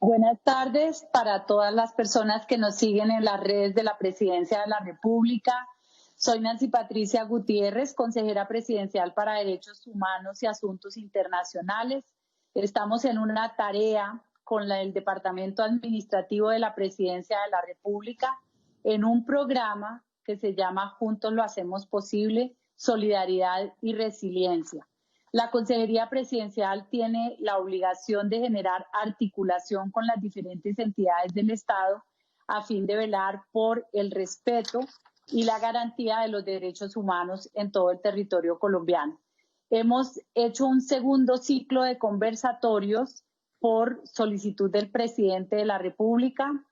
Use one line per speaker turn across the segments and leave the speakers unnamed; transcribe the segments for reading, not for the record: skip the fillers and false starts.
Buenas tardes para todas las personas que nos siguen en las redes de la Presidencia de la República. Soy Nancy Patricia Gutiérrez, consejera presidencial para Derechos Humanos y Asuntos Internacionales. Estamos en una tarea con el Departamento Administrativo de la Presidencia de la República en un programa que se llama Juntos lo hacemos posible, solidaridad y resiliencia. La Consejería Presidencial tiene la obligación de generar articulación con las diferentes entidades del Estado a fin de velar por el respeto y la garantía de los derechos humanos en todo el territorio colombiano. Hemos hecho un segundo ciclo de conversatorios por solicitud del presidente de la República,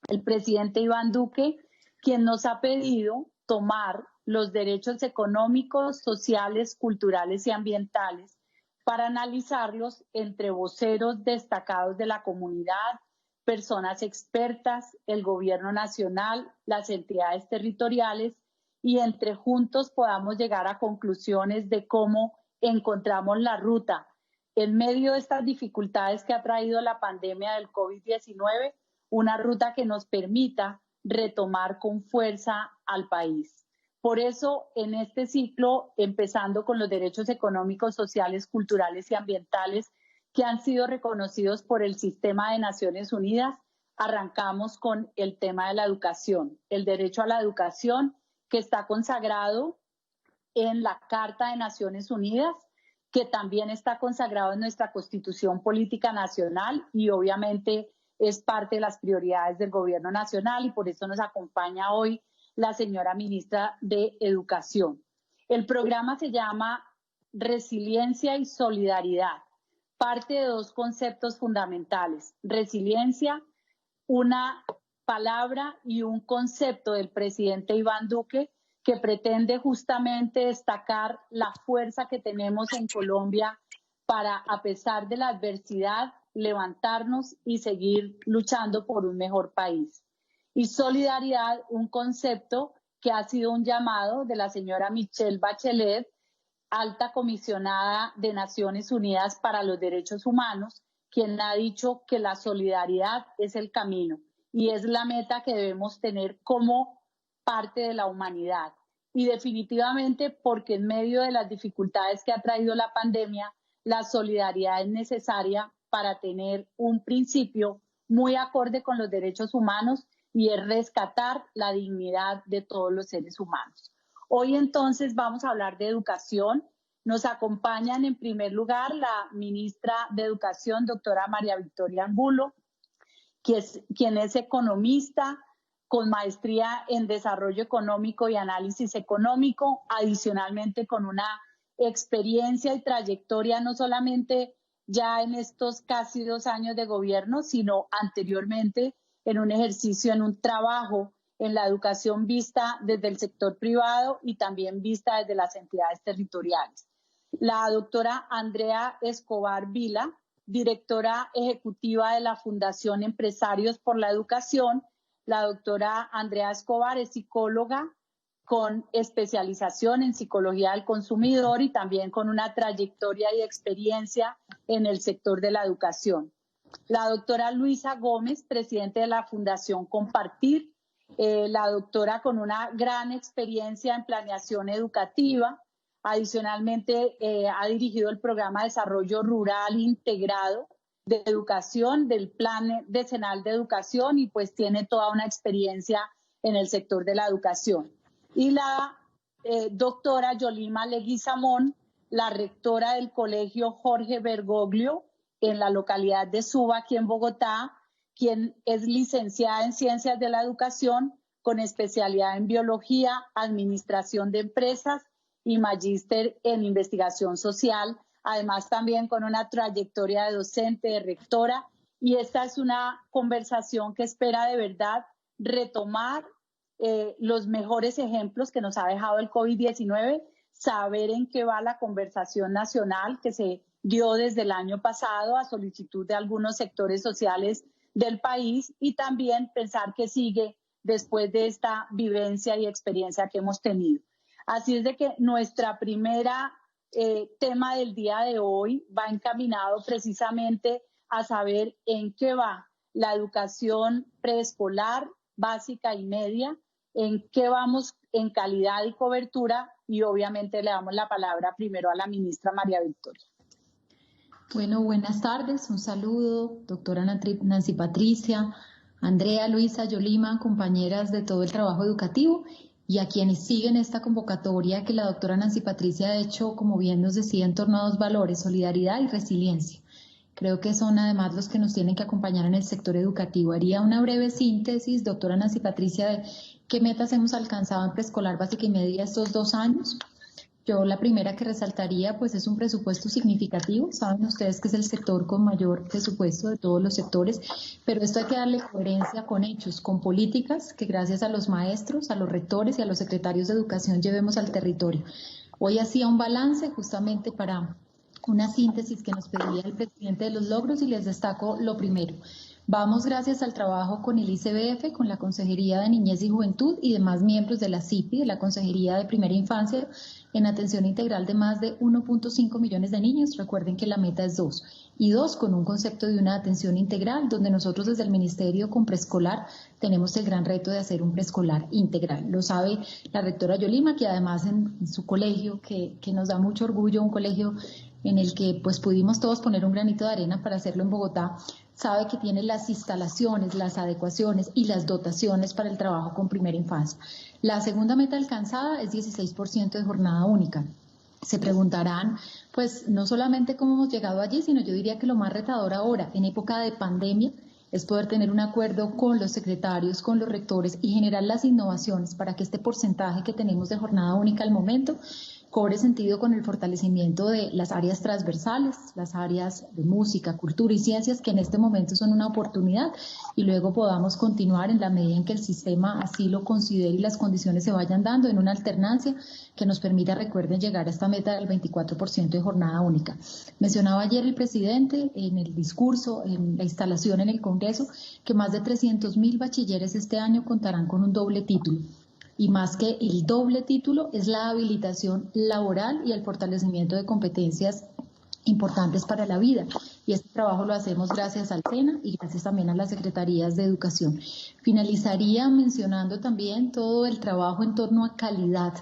el presidente Iván Duque, quien nos ha pedido tomar los derechos económicos, sociales, culturales y ambientales para analizarlos entre voceros destacados de la comunidad, personas expertas, el gobierno nacional, las entidades territoriales y entre juntos podamos llegar a conclusiones de cómo encontramos la ruta en medio de estas dificultades que ha traído la pandemia del COVID-19, una ruta que nos permita retomar con fuerza al país. Por eso, en este ciclo, empezando con los derechos económicos, sociales, culturales y ambientales que han sido reconocidos por el Sistema de Naciones Unidas, arrancamos con el tema de la educación, el derecho a la educación que está consagrado en la Carta de Naciones Unidas, que también está consagrado en nuestra Constitución Política Nacional y obviamente es parte de las prioridades del Gobierno Nacional y por eso nos acompaña hoy la señora ministra de Educación. El programa se llama Resiliencia y Solidaridad. Parte de dos conceptos fundamentales. Resiliencia, una palabra y un concepto del presidente Iván Duque que pretende justamente destacar la fuerza que tenemos en Colombia para, a pesar de la adversidad, levantarnos y seguir luchando por un mejor país. Y solidaridad, un concepto que ha sido un llamado de la señora Michelle Bachelet, alta comisionada de Naciones Unidas para los Derechos Humanos, quien ha dicho que la solidaridad es el camino y es la meta que debemos tener como parte de la humanidad. Y definitivamente porque en medio de las dificultades que ha traído la pandemia, la solidaridad es necesaria para tener un principio muy acorde con los derechos humanos y es rescatar la dignidad de todos los seres humanos. Hoy entonces vamos a hablar de educación. Nos acompañan en primer lugar la ministra de Educación, doctora María Victoria Angulo, quien es economista con maestría en Desarrollo Económico y Análisis Económico, adicionalmente con una experiencia y trayectoria no solamente ya en estos casi 2 años de gobierno, sino anteriormente en un ejercicio, en un trabajo en la educación vista desde el sector privado y también vista desde las entidades territoriales. La doctora Andrea Escobar Vila, directora ejecutiva de la Fundación Empresarios por la Educación. La doctora Andrea Escobar es psicóloga con especialización en psicología del consumidor y también con una trayectoria y experiencia en el sector de la educación. La doctora Luisa Gómez, presidente de la Fundación Compartir, la doctora con una gran experiencia en planeación educativa. Adicionalmente, ha dirigido el programa de desarrollo rural integrado de educación del Plan Decenal de Educación y pues tiene toda una experiencia en el sector de la educación. Y la doctora Yolima Leguizamón, la rectora del Colegio Jorge Bergoglio en la localidad de Suba, aquí en Bogotá, quien es licenciada en Ciencias de la Educación con especialidad en Biología, Administración de Empresas y magíster en Investigación Social, además también con una trayectoria de docente, de rectora, y esta es una conversación que espera de verdad retomar los mejores ejemplos que nos ha dejado el COVID-19, saber en qué va la conversación nacional que se dio desde el año pasado a solicitud de algunos sectores sociales del país y también pensar qué sigue después de esta vivencia y experiencia que hemos tenido. Así es de que nuestra primera tema del día de hoy va encaminado precisamente a saber en qué va la educación preescolar, básica y media, en qué vamos en calidad y cobertura, y obviamente le damos la palabra primero a la ministra María Victoria.
Bueno, buenas tardes, un saludo, doctora Nancy Patricia, Andrea, Luisa, Yolima, compañeras de todo el trabajo educativo y a quienes siguen esta convocatoria que la doctora Nancy Patricia ha hecho, como bien nos decía, en torno a dos valores, solidaridad y resiliencia. Creo que son además los que nos tienen que acompañar en el sector educativo. Haría una breve síntesis, doctora Nancy Patricia, de qué metas hemos alcanzado en preescolar, básica y media estos 2 años. Yo la primera que resaltaría pues es un presupuesto significativo. Saben ustedes que es el sector con mayor presupuesto de todos los sectores, pero esto hay que darle coherencia con hechos, con políticas que gracias a los maestros, a los rectores y a los secretarios de educación llevemos al territorio. Hoy hacía un balance justamente para una síntesis que nos pedía el presidente de los logros y les destaco lo primero. Vamos gracias al trabajo con el ICBF, con la Consejería de Niñez y Juventud y demás miembros de la CIPI, de la Consejería de Primera Infancia, en atención integral de más de 1.5 millones de niños. Recuerden que la meta es 2. Y 2, con un concepto de una atención integral, donde nosotros desde el Ministerio con preescolar tenemos el gran reto de hacer un preescolar integral. Lo sabe la rectora Yolima, que además en su colegio, que nos da mucho orgullo, un colegio en el que pues pudimos todos poner un granito de arena para hacerlo en Bogotá, sabe que tiene las instalaciones, las adecuaciones y las dotaciones para el trabajo con primera infancia. La segunda meta alcanzada es 16% de jornada única. Se preguntarán, pues no solamente cómo hemos llegado allí, sino yo diría que lo más retador ahora, en época de pandemia, es poder tener un acuerdo con los secretarios, con los rectores y generar las innovaciones para que este porcentaje que tenemos de jornada única al momento cobre sentido con el fortalecimiento de las áreas transversales, las áreas de música, cultura y ciencias que en este momento son una oportunidad y luego podamos continuar en la medida en que el sistema así lo considere y las condiciones se vayan dando en una alternancia que nos permita, recuerden, llegar a esta meta del 24% de jornada única. Mencionaba ayer el presidente en el discurso, en la instalación en el Congreso, que más de 300.000 bachilleres este año contarán con un doble título. Y más que el doble título es la habilitación laboral y el fortalecimiento de competencias importantes para la vida. Y este trabajo lo hacemos gracias al SENA y gracias también a las Secretarías de Educación. Finalizaría mencionando también todo el trabajo en torno a calidad.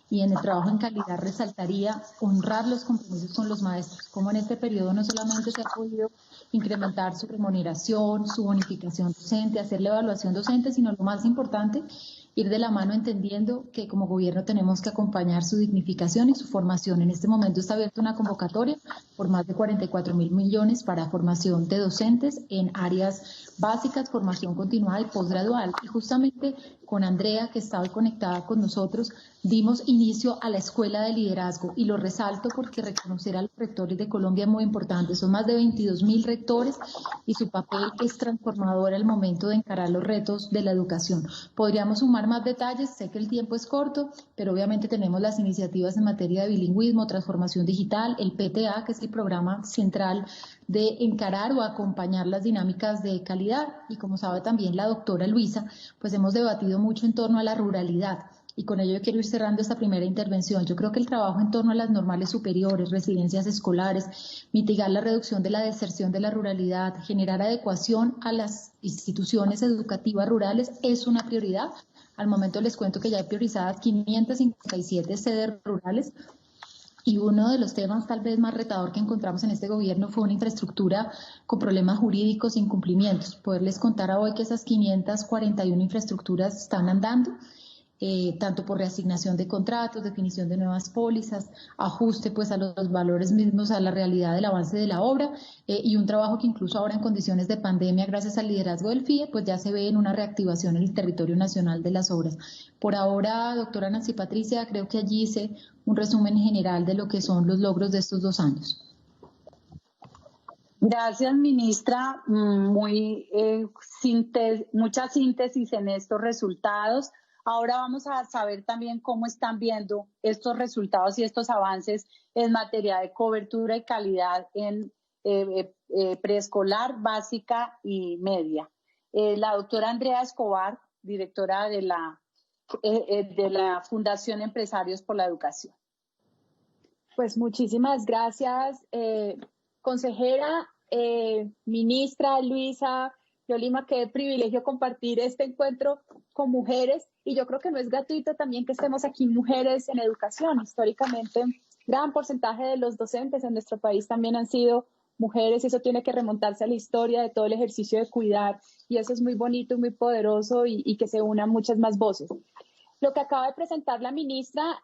Y en el trabajo en calidad resaltaría honrar los compromisos con los maestros, como en este periodo no solamente se ha podido incrementar su remuneración, su bonificación docente, hacer la evaluación docente, sino lo más importante, ir de la mano entendiendo que como gobierno tenemos que acompañar su dignificación y su formación. En este momento está abierta una convocatoria por más de 44.000 millones para formación de docentes en áreas básicas, formación continuada y posgradual. Y justamente con Andrea, que está hoy conectada con nosotros, dimos inicio a la Escuela de Liderazgo y lo resalto porque reconocer a los rectores de Colombia es muy importante. Son más de 22.000 rectores y su papel es transformador al momento de encarar los retos de la educación. Podríamos sumar más detalles, sé que el tiempo es corto, pero obviamente tenemos las iniciativas en materia de bilingüismo, transformación digital, el PTA, que es el programa central de encarar o acompañar las dinámicas de calidad, y como sabe también la doctora Luisa, pues hemos debatido mucho en torno a la ruralidad. Y con ello yo quiero ir cerrando esta primera intervención. Yo creo que el trabajo en torno a las normales superiores, residencias escolares, mitigar la reducción de la deserción de la ruralidad, generar adecuación a las instituciones educativas rurales es una prioridad. Al momento les cuento que ya hay priorizadas 557 sedes rurales. Y uno de los temas tal vez más retador que encontramos en este gobierno fue una infraestructura con problemas jurídicos e incumplimientos. Poderles contar hoy que esas 541 infraestructuras están andando, tanto por reasignación de contratos, definición de nuevas pólizas, ajuste pues a los valores mismos, a la realidad del avance de la obra, y un trabajo que incluso ahora en condiciones de pandemia, gracias al liderazgo del FIE, pues ya se ve en una reactivación en el territorio nacional de las obras. Por ahora, doctora Nancy Patricia, creo que allí hice un resumen general de lo que son los logros de estos 2 años.
Gracias, ministra. Mucha síntesis en estos resultados. Ahora vamos a saber también cómo están viendo estos resultados y estos avances en materia de cobertura y calidad en preescolar, básica y media. La doctora Andrea Escobar, directora de la Fundación Empresarios por la Educación.
Pues muchísimas gracias, consejera, ministra Luisa, Yolima, qué privilegio compartir este encuentro con mujeres, y yo creo que no es gratuito también que estemos aquí mujeres en educación. Históricamente, gran porcentaje de los docentes en nuestro país también han sido mujeres, y eso tiene que remontarse a la historia de todo el ejercicio de cuidar, y eso es muy bonito y muy poderoso, y que se unan muchas más voces. Lo que acaba de presentar la ministra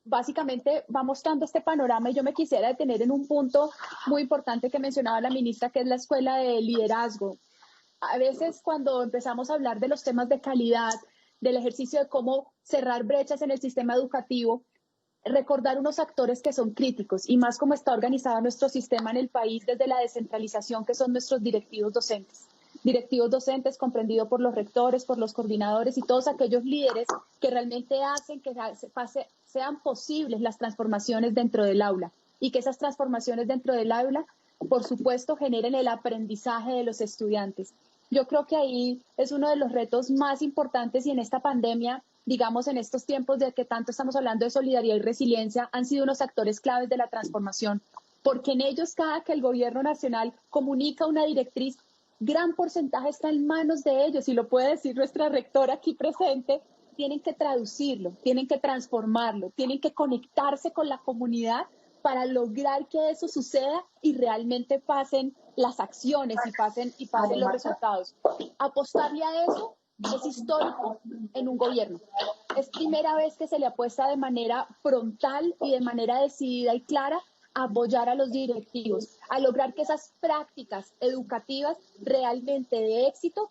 básicamente va mostrando este panorama, y yo me quisiera detener en un punto muy importante que mencionaba la ministra, que es la escuela de liderazgo. A veces cuando empezamos a hablar de los temas de calidad, del ejercicio de cómo cerrar brechas en el sistema educativo, recordar unos actores que son críticos, y más como está organizado nuestro sistema en el país desde la descentralización, que son nuestros directivos docentes. Directivos docentes comprendidos por los rectores, por los coordinadores y todos aquellos líderes que realmente hacen que sean posibles las transformaciones dentro del aula, y que esas transformaciones dentro del aula, por supuesto, generen el aprendizaje de los estudiantes. Yo creo que ahí es uno de los retos más importantes, y en esta pandemia, digamos, en estos tiempos de que tanto estamos hablando de solidaridad y resiliencia, han sido unos actores claves de la transformación, porque en ellos, cada que el gobierno nacional comunica una directriz, gran porcentaje está en manos de ellos, y lo puede decir nuestra rectora aquí presente. Tienen que traducirlo, tienen que transformarlo, tienen que conectarse con la comunidad para lograr que eso suceda y realmente pasen las acciones y pasen los resultados. Apostarle a eso es histórico en un gobierno. Es primera vez que se le apuesta de manera frontal y de manera decidida y clara a apoyar a los directivos, a lograr que esas prácticas educativas realmente de éxito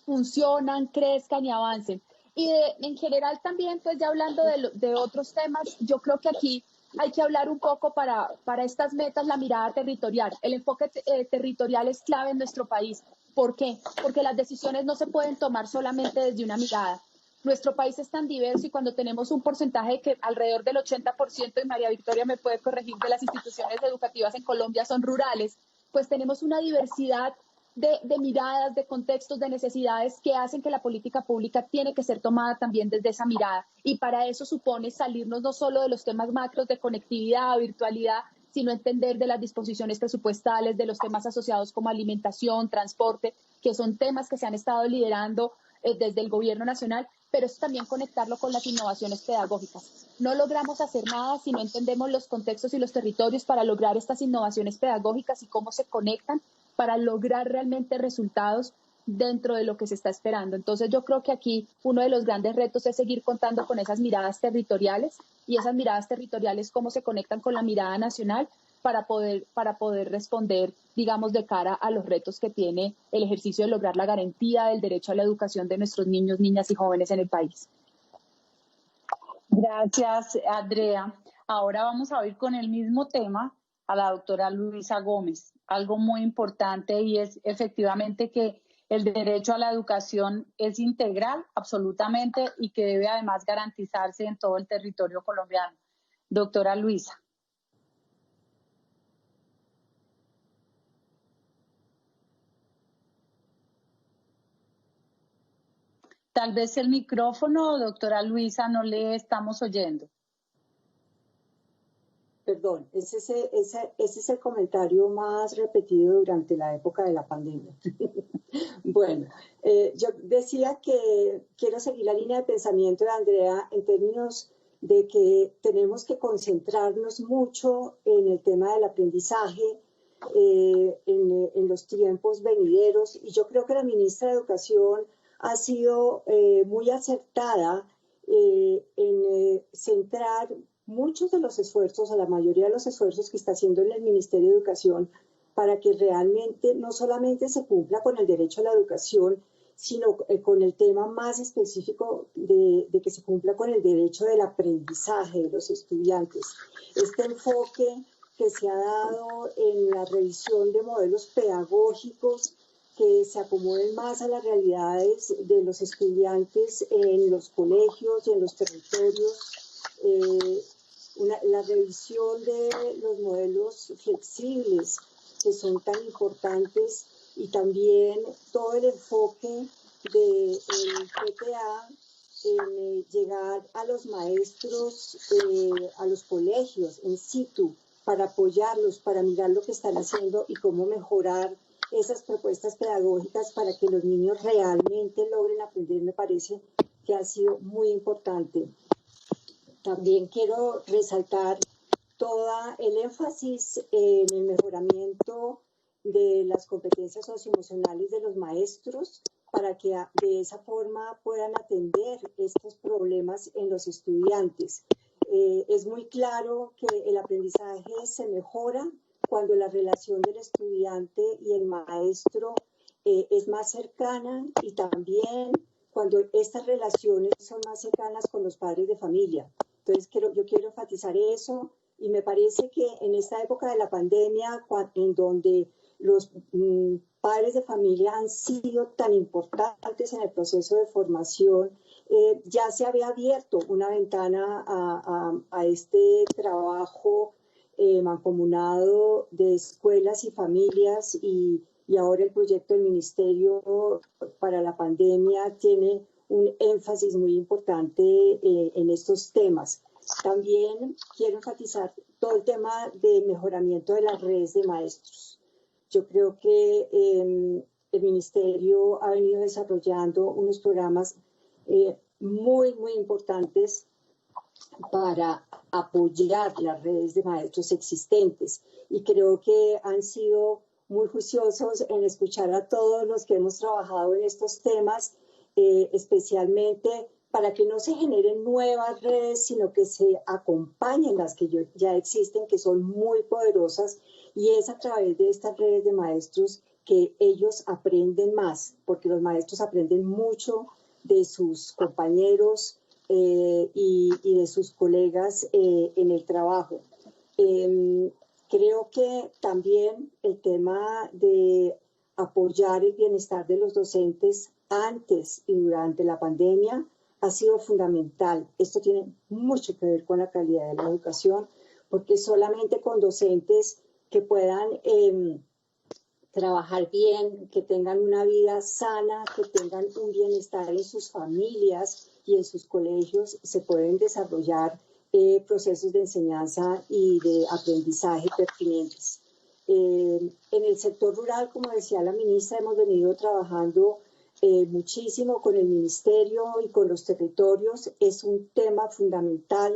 funcionan, crezcan y avancen. Y en general también, pues ya hablando de otros temas, yo creo que aquí hay que hablar un poco para estas metas, la mirada territorial. El enfoque territorial es clave en nuestro país. ¿Por qué? Porque las decisiones no se pueden tomar solamente desde una mirada. Nuestro país es tan diverso, y cuando tenemos un porcentaje que alrededor del 80%, y María Victoria me puede corregir, de las instituciones educativas en Colombia son rurales, pues tenemos una diversidad de miradas, de contextos, de necesidades, que hacen que la política pública tiene que ser tomada también desde esa mirada. Y para eso supone salirnos no solo de los temas macros de conectividad, virtualidad, sino entender de las disposiciones presupuestales, de los temas asociados como alimentación, transporte, que son temas que se han estado liderando desde el gobierno nacional, pero es también conectarlo con las innovaciones pedagógicas. No logramos hacer nada si no entendemos los contextos y los territorios para lograr estas innovaciones pedagógicas, y cómo se conectan para lograr realmente resultados dentro de lo que se está esperando. Entonces yo creo que aquí uno de los grandes retos es seguir contando con esas miradas territoriales, y esas miradas territoriales cómo se conectan con la mirada nacional para poder responder, digamos, de cara a los retos que tiene el ejercicio de lograr la garantía del derecho a la educación de nuestros niños, niñas y jóvenes en el país.
Gracias, Andrea. Ahora vamos a oír con el mismo tema a la doctora Luisa Gómez. Algo muy importante, y es efectivamente que el derecho a la educación es integral, absolutamente, y que debe además garantizarse en todo el territorio colombiano. Doctora Luisa. Tal vez el micrófono, doctora Luisa, no le estamos oyendo.
Perdón, ese es el comentario más repetido durante la época de la pandemia. Bueno, yo decía que quiero seguir la línea de pensamiento de Andrea en términos de que tenemos que concentrarnos mucho en el tema del aprendizaje, en los tiempos venideros, y yo creo que la ministra de Educación ha sido muy acertada en centrar muchos de los esfuerzos, a la mayoría de los esfuerzos que está haciendo en el Ministerio de Educación, para que realmente no solamente se cumpla con el derecho a la educación, sino con el tema más específico de que se cumpla con el derecho del aprendizaje de los estudiantes. Este enfoque que se ha dado en la revisión de modelos pedagógicos que se acomoden más a las realidades de los estudiantes en los colegios y en los territorios, la revisión de los modelos flexibles que son tan importantes, y también todo el enfoque del PTA en llegar a los maestros, a los colegios in situ, para apoyarlos, para mirar lo que están haciendo y cómo mejorar esas propuestas pedagógicas para que los niños realmente logren aprender, me parece que ha sido muy importante. También quiero resaltar todo el énfasis en el mejoramiento de las competencias socioemocionales de los maestros para que de esa forma puedan atender estos problemas en los estudiantes. Es muy claro que el aprendizaje se mejora cuando la relación del estudiante y el maestro es más cercana, y también cuando estas relaciones son más cercanas con los padres de familia. Entonces yo quiero enfatizar eso, y me parece que en esta época de la pandemia, en donde los padres de familia han sido tan importantes en el proceso de formación, ya se había abierto una ventana a este trabajo mancomunado de escuelas y familias, y ahora el proyecto del Ministerio para la pandemia tiene un énfasis muy importante en estos temas. También quiero enfatizar todo el tema de mejoramiento de las redes de maestros. Yo creo que el Ministerio ha venido desarrollando unos programas muy importantes para apoyar las redes de maestros existentes, y creo que han sido muy juiciosos en escuchar a todos los que hemos trabajado en estos temas, especialmente para que no se generen nuevas redes, sino que se acompañen las que ya existen, que son muy poderosas, y es a través de estas redes de maestros que ellos aprenden más, porque los maestros aprenden mucho de sus compañeros y de sus colegas en el trabajo. Creo que también el tema de apoyar el bienestar de los docentes antes y durante la pandemia ha sido fundamental. Esto tiene mucho que ver con la calidad de la educación, porque solamente con docentes que puedan trabajar bien, que tengan una vida sana, que tengan un bienestar en sus familias y en sus colegios, se pueden desarrollar procesos de enseñanza y de aprendizaje pertinentes. En el sector rural, como decía la ministra, hemos venido trabajando muchísimo con el Ministerio y con los territorios. Es un tema fundamental.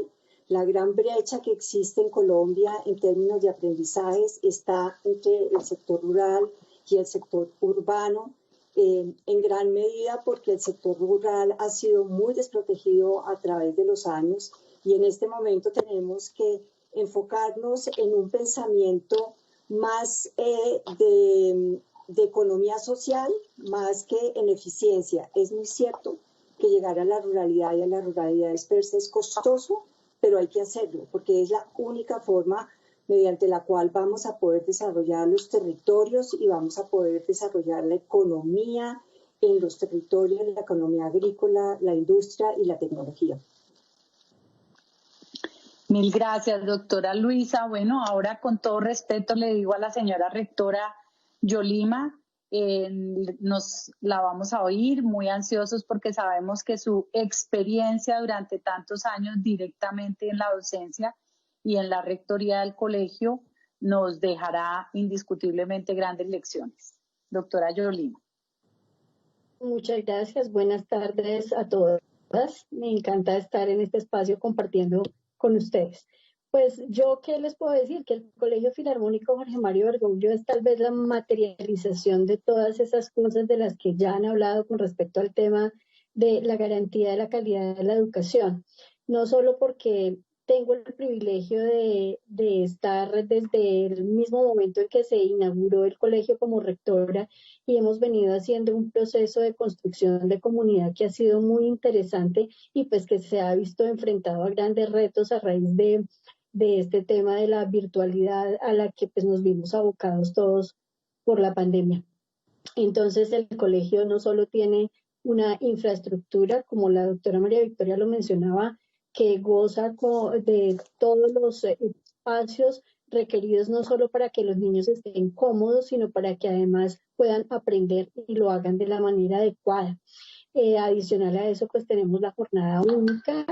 La gran brecha que existe en Colombia en términos de aprendizajes está entre el sector rural y el sector urbano, en gran medida porque el sector rural ha sido muy desprotegido a través de los años, y en este momento tenemos que enfocarnos en un pensamiento más de economía social, más que en eficiencia. Es muy cierto que llegar a la ruralidad y a la ruralidad dispersa es costoso, pero hay que hacerlo, porque es la única forma mediante la cual vamos a poder desarrollar los territorios y vamos a poder desarrollar la economía en los territorios, la economía agrícola, la industria y la tecnología.
Mil gracias, doctora Luisa. Bueno, ahora con todo respeto le digo a la señora rectora Yolima, nos la vamos a oír, muy ansiosos porque sabemos que su experiencia durante tantos años directamente en la docencia y en la rectoría del colegio nos dejará indiscutiblemente grandes lecciones. Doctora Yolima.
Muchas gracias, buenas tardes a todas. Me encanta estar en este espacio compartiendo con ustedes. Pues yo, ¿qué les puedo decir? Que el Colegio Filarmónico Jorge Mario Bergoglio es tal vez la materialización de todas esas cosas de las que ya han hablado con respecto al tema de la garantía de la calidad de la educación. No solo porque tengo el privilegio de estar desde el mismo momento en que se inauguró el colegio como rectora, y hemos venido haciendo un proceso de construcción de comunidad que ha sido muy interesante y pues que se ha visto enfrentado a grandes retos a raíz de este tema de la virtualidad a la que pues nos vimos abocados todos por la pandemia. Entonces el colegio no solo tiene una infraestructura, como la doctora María Victoria lo mencionaba, que goza de todos los espacios requeridos no solo para que los niños estén cómodos, sino para que además puedan aprender y lo hagan de la manera adecuada. Adicional a eso, pues tenemos la jornada única,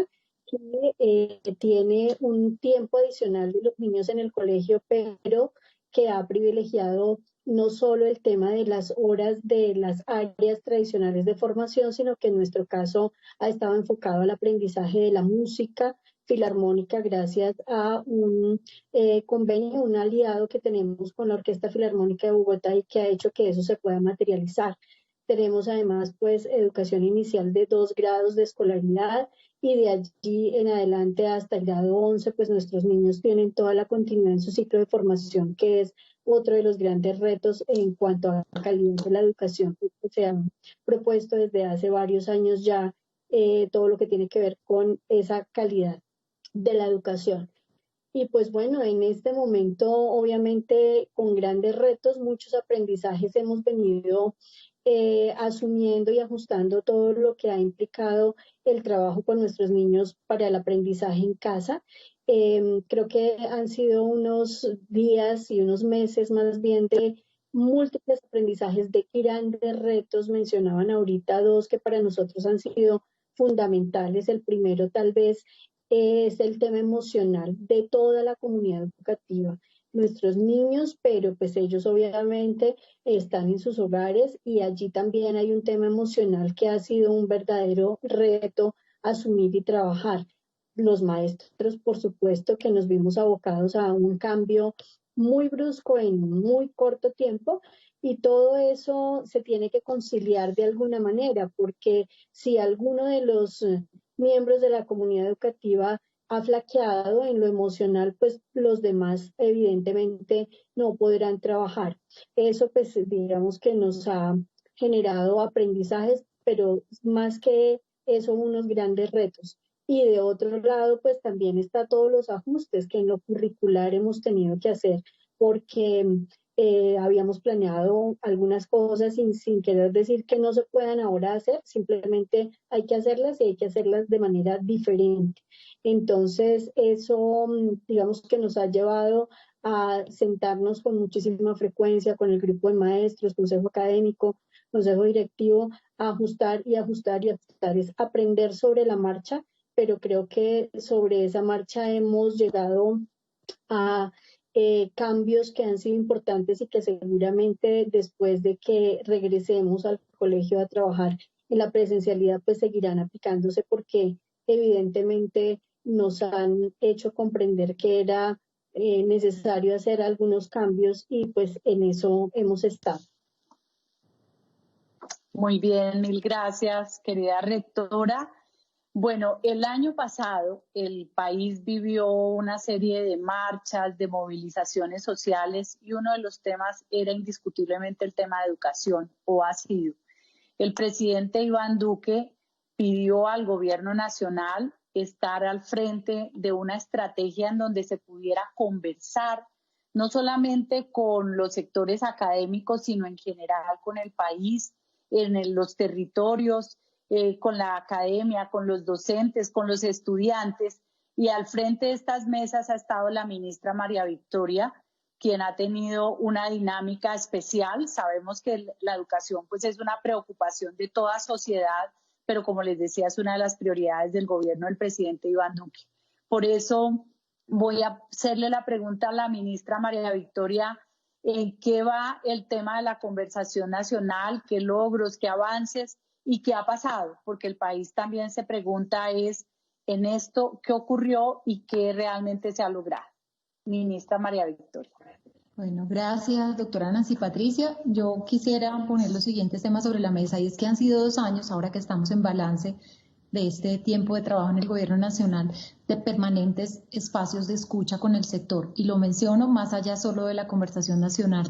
que tiene un tiempo adicional de los niños en el colegio, pero que ha privilegiado no solo el tema de las horas de las áreas tradicionales de formación, sino que en nuestro caso ha estado enfocado al aprendizaje de la música filarmónica gracias a un convenio, un aliado que tenemos con la Orquesta Filarmónica de Bogotá y que ha hecho que eso se pueda materializar. Tenemos además pues educación inicial de 2 grados de escolaridad y de allí en adelante hasta el grado 11 pues nuestros niños tienen toda la continuidad en su ciclo de formación, que es otro de los grandes retos en cuanto a la calidad de la educación que se ha propuesto desde hace varios años ya, todo lo que tiene que ver con esa calidad de la educación. Y pues bueno, en este momento obviamente con grandes retos, muchos aprendizajes hemos venido asumiendo y ajustando todo lo que ha implicado el trabajo con nuestros niños para el aprendizaje en casa. Creo que han sido unos días y unos meses más bien de múltiples aprendizajes, de grandes retos. Mencionaban ahorita 2 que para nosotros han sido fundamentales. El primero tal vez es el tema emocional de toda la comunidad educativa, nuestros niños, pero pues ellos obviamente están en sus hogares y allí también hay un tema emocional que ha sido un verdadero reto asumir y trabajar. Los maestros, por supuesto, que nos vimos abocados a un cambio muy brusco en muy corto tiempo, y todo eso se tiene que conciliar de alguna manera, porque si alguno de los miembros de la comunidad educativa ha flaqueado en lo emocional, pues los demás evidentemente no podrán trabajar. Eso pues digamos que nos ha generado aprendizajes, pero más que eso unos grandes retos. Y de otro lado pues también está todos los ajustes que en lo curricular hemos tenido que hacer, porque habíamos planeado algunas cosas sin querer decir que no se puedan ahora hacer, simplemente hay que hacerlas y hay que hacerlas de manera diferente. Entonces eso digamos que nos ha llevado a sentarnos con muchísima frecuencia con el grupo de maestros, consejo académico, consejo directivo, a ajustar y ajustar y ajustar, es aprender sobre la marcha, pero creo que sobre esa marcha hemos llegado a cambios que han sido importantes y que seguramente después de que regresemos al colegio a trabajar en la presencialidad pues seguirán aplicándose, porque evidentemente nos han hecho comprender que era necesario hacer algunos cambios y pues en eso hemos estado.
Muy bien, mil gracias, querida rectora. Bueno, el año pasado el país vivió una serie de marchas, de movilizaciones sociales, y uno de los temas era indiscutiblemente el tema de educación, o ha sido. El presidente Iván Duque pidió al gobierno nacional estar al frente de una estrategia en donde se pudiera conversar, no solamente con los sectores académicos, sino en general con el país, en los territorios, con la academia, con los docentes, con los estudiantes, y al frente de estas mesas ha estado la ministra María Victoria, quien ha tenido una dinámica especial. Sabemos que la educación pues es una preocupación de toda sociedad, pero como les decía, es una de las prioridades del gobierno del presidente Iván Duque. Por eso voy a hacerle la pregunta a la ministra María Victoria: ¿en qué va el tema de la conversación nacional? ¿Qué logros, qué avances y qué ha pasado? Porque el país también se pregunta es en esto qué ocurrió y qué realmente se ha logrado. Ministra María Victoria.
Bueno, gracias, doctora Nancy Patricia. Yo quisiera poner los siguientes temas sobre la mesa, y es que han sido 2 años, ahora que estamos en balance de este tiempo de trabajo en el Gobierno Nacional, de permanentes espacios de escucha con el sector. Y lo menciono más allá solo de la conversación nacional.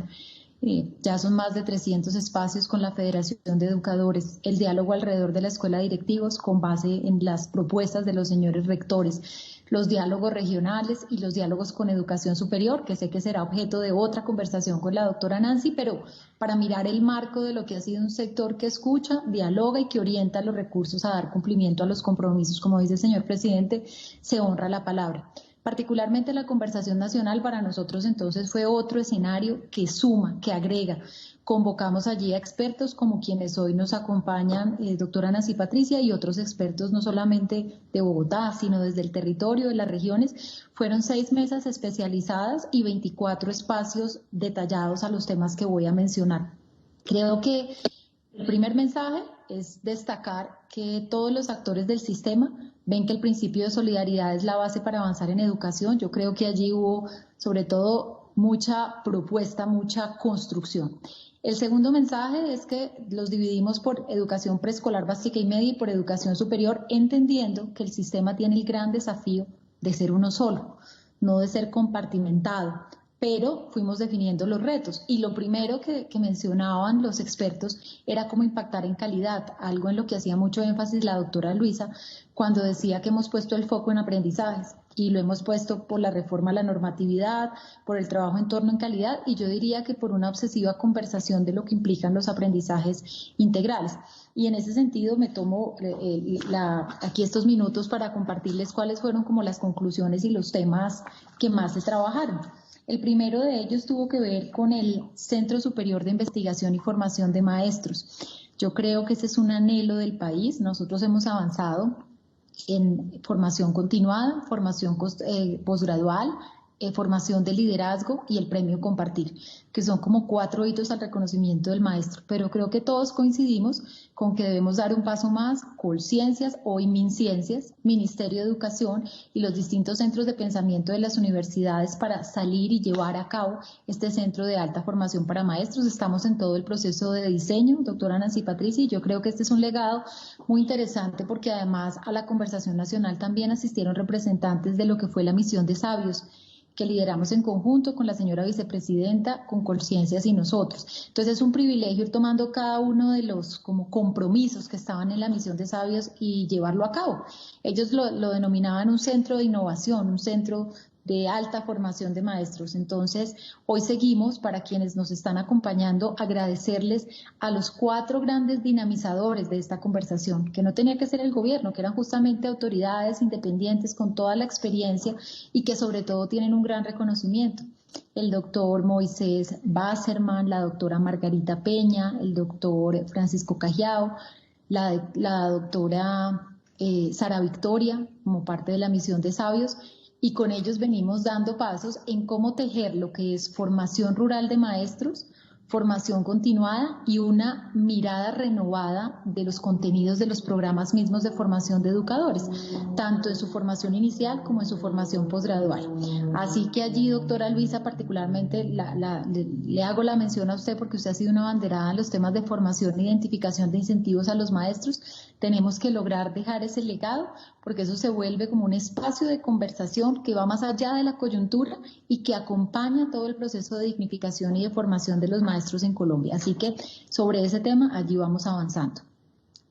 Ya son más de 300 espacios con la Federación de Educadores, el diálogo alrededor de la escuela de directivos con base en las propuestas de los señores rectores, los diálogos regionales y los diálogos con educación superior, que sé que será objeto de otra conversación con la doctora Nancy, pero para mirar el marco de lo que ha sido un sector que escucha, dialoga y que orienta los recursos a dar cumplimiento a los compromisos. Como dice el señor presidente, se honra la palabra. Particularmente la conversación nacional para nosotros entonces fue otro escenario que suma, que agrega. Convocamos allí a expertos como quienes hoy nos acompañan, doctora Nancy Patricia, y otros expertos no solamente de Bogotá, sino desde el territorio, de las regiones. Fueron 6 mesas especializadas y 24 espacios detallados a los temas que voy a mencionar. Creo que el primer mensaje es destacar que todos los actores del sistema ven que el principio de solidaridad es la base para avanzar en educación. Yo creo que allí hubo sobre todo mucha propuesta, mucha construcción. El segundo mensaje es que los dividimos por educación preescolar básica y media y por educación superior, entendiendo que el sistema tiene el gran desafío de ser uno solo, no de ser compartimentado. Pero fuimos definiendo los retos y lo primero que mencionaban los expertos era cómo impactar en calidad, algo en lo que hacía mucho énfasis la doctora Luisa cuando decía que hemos puesto el foco en aprendizajes y lo hemos puesto por la reforma a la normatividad, por el trabajo en torno en calidad y yo diría que por una obsesiva conversación de lo que implican los aprendizajes integrales. Y en ese sentido me tomo aquí estos minutos para compartirles cuáles fueron como las conclusiones y los temas que más se trabajaron. El primero de ellos tuvo que ver con el Centro Superior de Investigación y Formación de Maestros. Yo creo que ese es un anhelo del país. Nosotros hemos avanzado en formación continuada, formación posgradual, formación de liderazgo y el premio Compartir, que son como 4 hitos al reconocimiento del maestro, pero creo que todos coincidimos con que debemos dar un paso más, Colciencias, hoy MinCiencias, Ministerio de Educación y los distintos centros de pensamiento de las universidades para salir y llevar a cabo este centro de alta formación para maestros. Estamos en todo el proceso de diseño, doctora Nancy Patricia, y yo creo que este es un legado muy interesante porque además a la conversación nacional también asistieron representantes de lo que fue la misión de Sabios, que lideramos en conjunto con la señora vicepresidenta, con Colciencias y nosotros. Entonces es un privilegio ir tomando cada uno de los como compromisos que estaban en la misión de Sabios y llevarlo a cabo. Ellos lo denominaban un centro de innovación, un centro de alta formación de maestros. Entonces, hoy seguimos, para quienes nos están acompañando, agradecerles a los 4 grandes dinamizadores de esta conversación, que no tenía que ser el gobierno, que eran justamente autoridades independientes con toda la experiencia y que sobre todo tienen un gran reconocimiento. El doctor Moisés Basserman, la doctora Margarita Peña, el doctor Francisco Cajiao, la doctora Sara Victoria, como parte de la misión de Sabios, y con ellos venimos dando pasos en cómo tejer lo que es formación rural de maestros, formación continuada y una mirada renovada de los contenidos de los programas mismos de formación de educadores, tanto en su formación inicial como en su formación posgradual. Así que allí, doctora Luisa, particularmente le hago la mención a usted porque usted ha sido una abanderada en los temas de formación e identificación de incentivos a los maestros. Tenemos que lograr dejar ese legado porque eso se vuelve como un espacio de conversación que va más allá de la coyuntura y que acompaña todo el proceso de dignificación y de formación de los maestros en Colombia. Así que sobre ese tema allí vamos avanzando.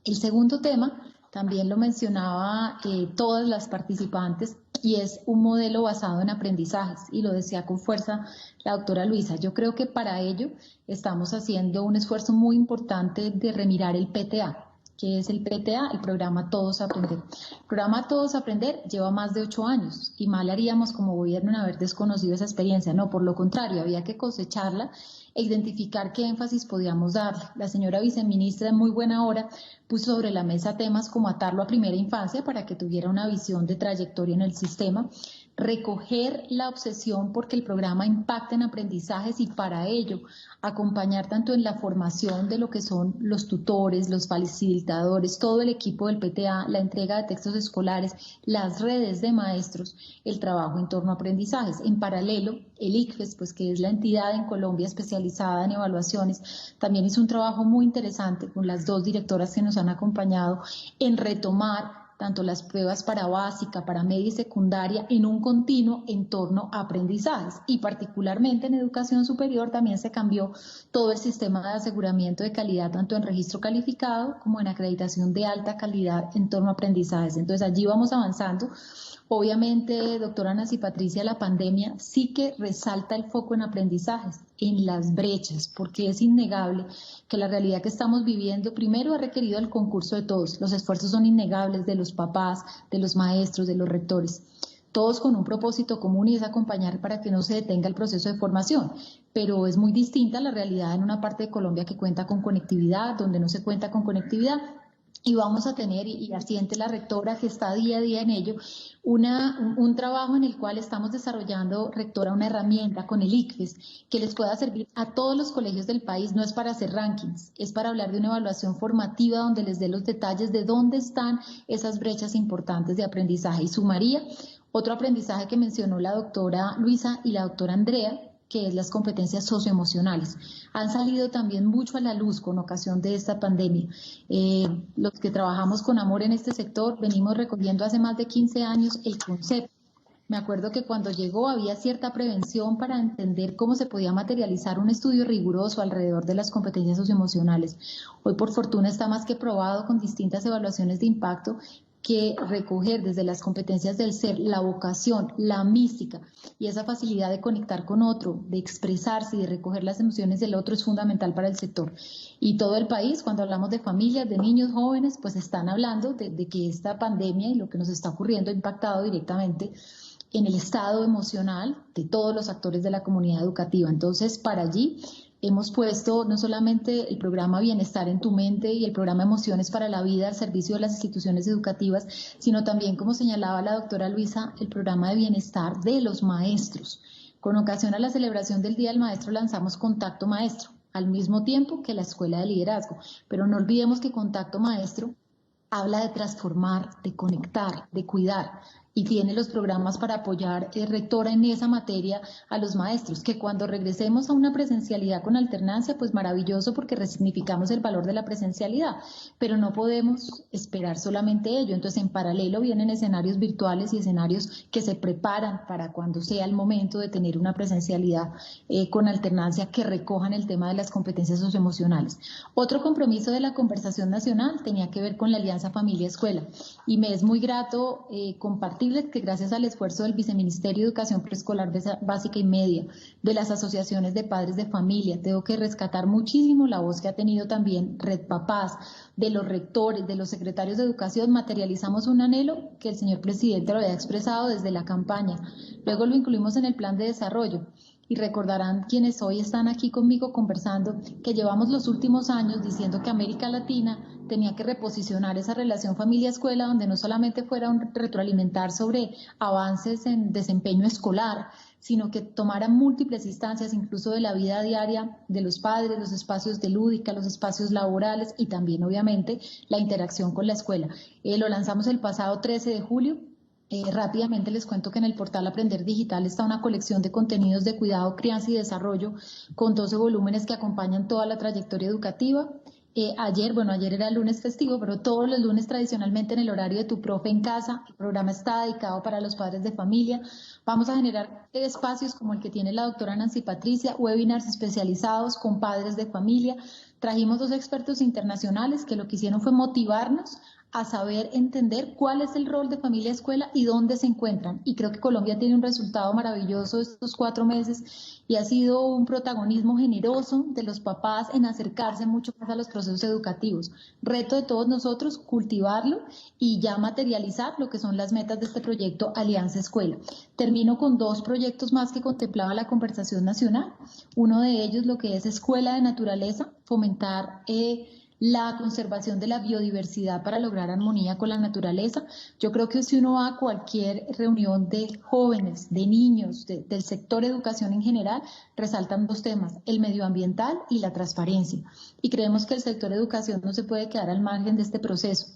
El segundo tema también lo mencionaba todas las participantes y es un modelo basado en aprendizajes y lo decía con fuerza la doctora Luisa. Yo creo que para ello estamos haciendo un esfuerzo muy importante de remirar el PTA. ¿Qué es el PTA? El programa Todos Aprender. El programa Todos Aprender lleva más de 8 años y mal haríamos como gobierno en haber desconocido esa experiencia. No, por lo contrario, había que cosecharla e identificar qué énfasis podíamos darle. La señora viceministra en muy buena hora puso sobre la mesa temas como atarlo a primera infancia para que tuviera una visión de trayectoria en el sistema, recoger la obsesión porque el programa impacta en aprendizajes y para ello acompañar tanto en la formación de lo que son los tutores, los facilitadores, todo el equipo del PTA, la entrega de textos escolares, las redes de maestros, el trabajo en torno a aprendizajes. En paralelo, el ICFES, pues que es la entidad en Colombia especializada en evaluaciones, también hizo un trabajo muy interesante con las 2 directoras que nos han acompañado en retomar tanto las pruebas para básica, para media y secundaria, en un continuo en torno a aprendizajes. Y particularmente en educación superior también se cambió todo el sistema de aseguramiento de calidad, tanto en registro calificado como en acreditación de alta calidad en torno a aprendizajes. Entonces allí vamos avanzando. Obviamente, doctora Nancy Patricia, la pandemia sí que resalta el foco en aprendizajes, en las brechas, porque es innegable que la realidad que estamos viviendo primero ha requerido el concurso de todos. Los esfuerzos son innegables de los papás, de los maestros, de los rectores. todos con un propósito común y es acompañar para que no se detenga el proceso de formación. Pero es muy distinta la realidad en una parte de Colombia que cuenta con conectividad, donde no se cuenta con conectividad. Y vamos a tener, y asiente la rectora que está día a día en ello, un trabajo en el cual estamos desarrollando, rectora, una herramienta con el ICFES que les pueda servir a todos los colegios del país. No es para hacer rankings, es para hablar de una evaluación formativa donde les dé los detalles de dónde están esas brechas importantes de aprendizaje. Y sumaría otro aprendizaje que mencionó la doctora Luisa y la doctora Andrea, que es las competencias socioemocionales. Han salido también mucho a la luz con ocasión de esta pandemia. Los que trabajamos con amor en este sector venimos recogiendo hace más de 15 años el concepto. Me acuerdo que cuando llegó había cierta prevención para entender cómo se podía materializar un estudio riguroso alrededor de las competencias socioemocionales. Hoy, por fortuna, está más que probado con distintas evaluaciones de impacto que recoger desde las competencias del ser, la vocación, la mística y esa facilidad de conectar con otro, de expresarse y de recoger las emociones del otro es fundamental para el sector. Y todo el país, cuando hablamos de familias, de niños, jóvenes, pues están hablando de que esta pandemia y lo que nos está ocurriendo ha impactado directamente en el estado emocional de todos los actores de la comunidad educativa. Entonces, para allí hemos puesto no solamente el programa Bienestar en tu Mente y el programa Emociones para la Vida al servicio de las instituciones educativas, sino también, como señalaba la doctora Luisa, el programa de bienestar de los maestros. Con ocasión a la celebración del Día del Maestro lanzamos Contacto Maestro, al mismo tiempo que la Escuela de Liderazgo. Pero no olvidemos que Contacto Maestro habla de transformar, de conectar, de cuidar, y tiene los programas para apoyar, rectora, en esa materia a los maestros, que cuando regresemos a una presencialidad con alternancia, pues maravilloso, porque resignificamos el valor de la presencialidad, pero no podemos esperar solamente ello. Entonces, en paralelo vienen escenarios virtuales y escenarios que se preparan para cuando sea el momento de tener una presencialidad con alternancia que recojan el tema de las competencias socioemocionales. Otro compromiso de la conversación nacional tenía que ver con la Alianza Familia-Escuela, y me es muy grato compartir que gracias al esfuerzo del Viceministerio de Educación Preescolar Básica y Media, de las asociaciones de padres de familia, tengo que rescatar muchísimo la voz que ha tenido también Red Papás, de los rectores, de los secretarios de Educación. Materializamos un anhelo que el señor presidente lo había expresado desde la campaña. Luego lo incluimos en el plan de desarrollo. Y recordarán quienes hoy están aquí conmigo conversando que llevamos los últimos años diciendo que América Latina tenía que reposicionar esa relación familia-escuela, donde no solamente fuera un retroalimentar sobre avances en desempeño escolar, sino que tomara múltiples instancias, incluso de la vida diaria de los padres, los espacios de lúdica, los espacios laborales y también, obviamente, la interacción con la escuela. Lo lanzamos el pasado 13 de julio. Rápidamente les cuento que en el portal Aprender Digital está una colección de contenidos de cuidado, crianza y desarrollo con 12 volúmenes que acompañan toda la trayectoria educativa. Ayer era el lunes festivo, pero todos los lunes tradicionalmente en el horario de Tu Profe en Casa, el programa está dedicado para los padres de familia. Vamos a generar espacios como el que tiene la doctora Nancy Patricia, webinars especializados con padres de familia. Trajimos 2 expertos internacionales que lo que hicieron fue motivarnos a saber entender cuál es el rol de familia-escuela y dónde se encuentran. Y creo que Colombia tiene un resultado maravilloso estos 4 meses y ha sido un protagonismo generoso de los papás en acercarse mucho más a los procesos educativos. Reto de todos nosotros, cultivarlo y ya materializar lo que son las metas de este proyecto Alianza Escuela. Termino con 2 proyectos más que contemplaba la conversación nacional. Uno de ellos, lo que es Escuela de Naturaleza, fomentar la conservación de la biodiversidad para lograr armonía con la naturaleza. Yo creo que si uno va a cualquier reunión de jóvenes, de niños, del sector educación en general, resaltan 2 temas, el medioambiental y la transparencia. Y creemos que el sector educación no se puede quedar al margen de este proceso.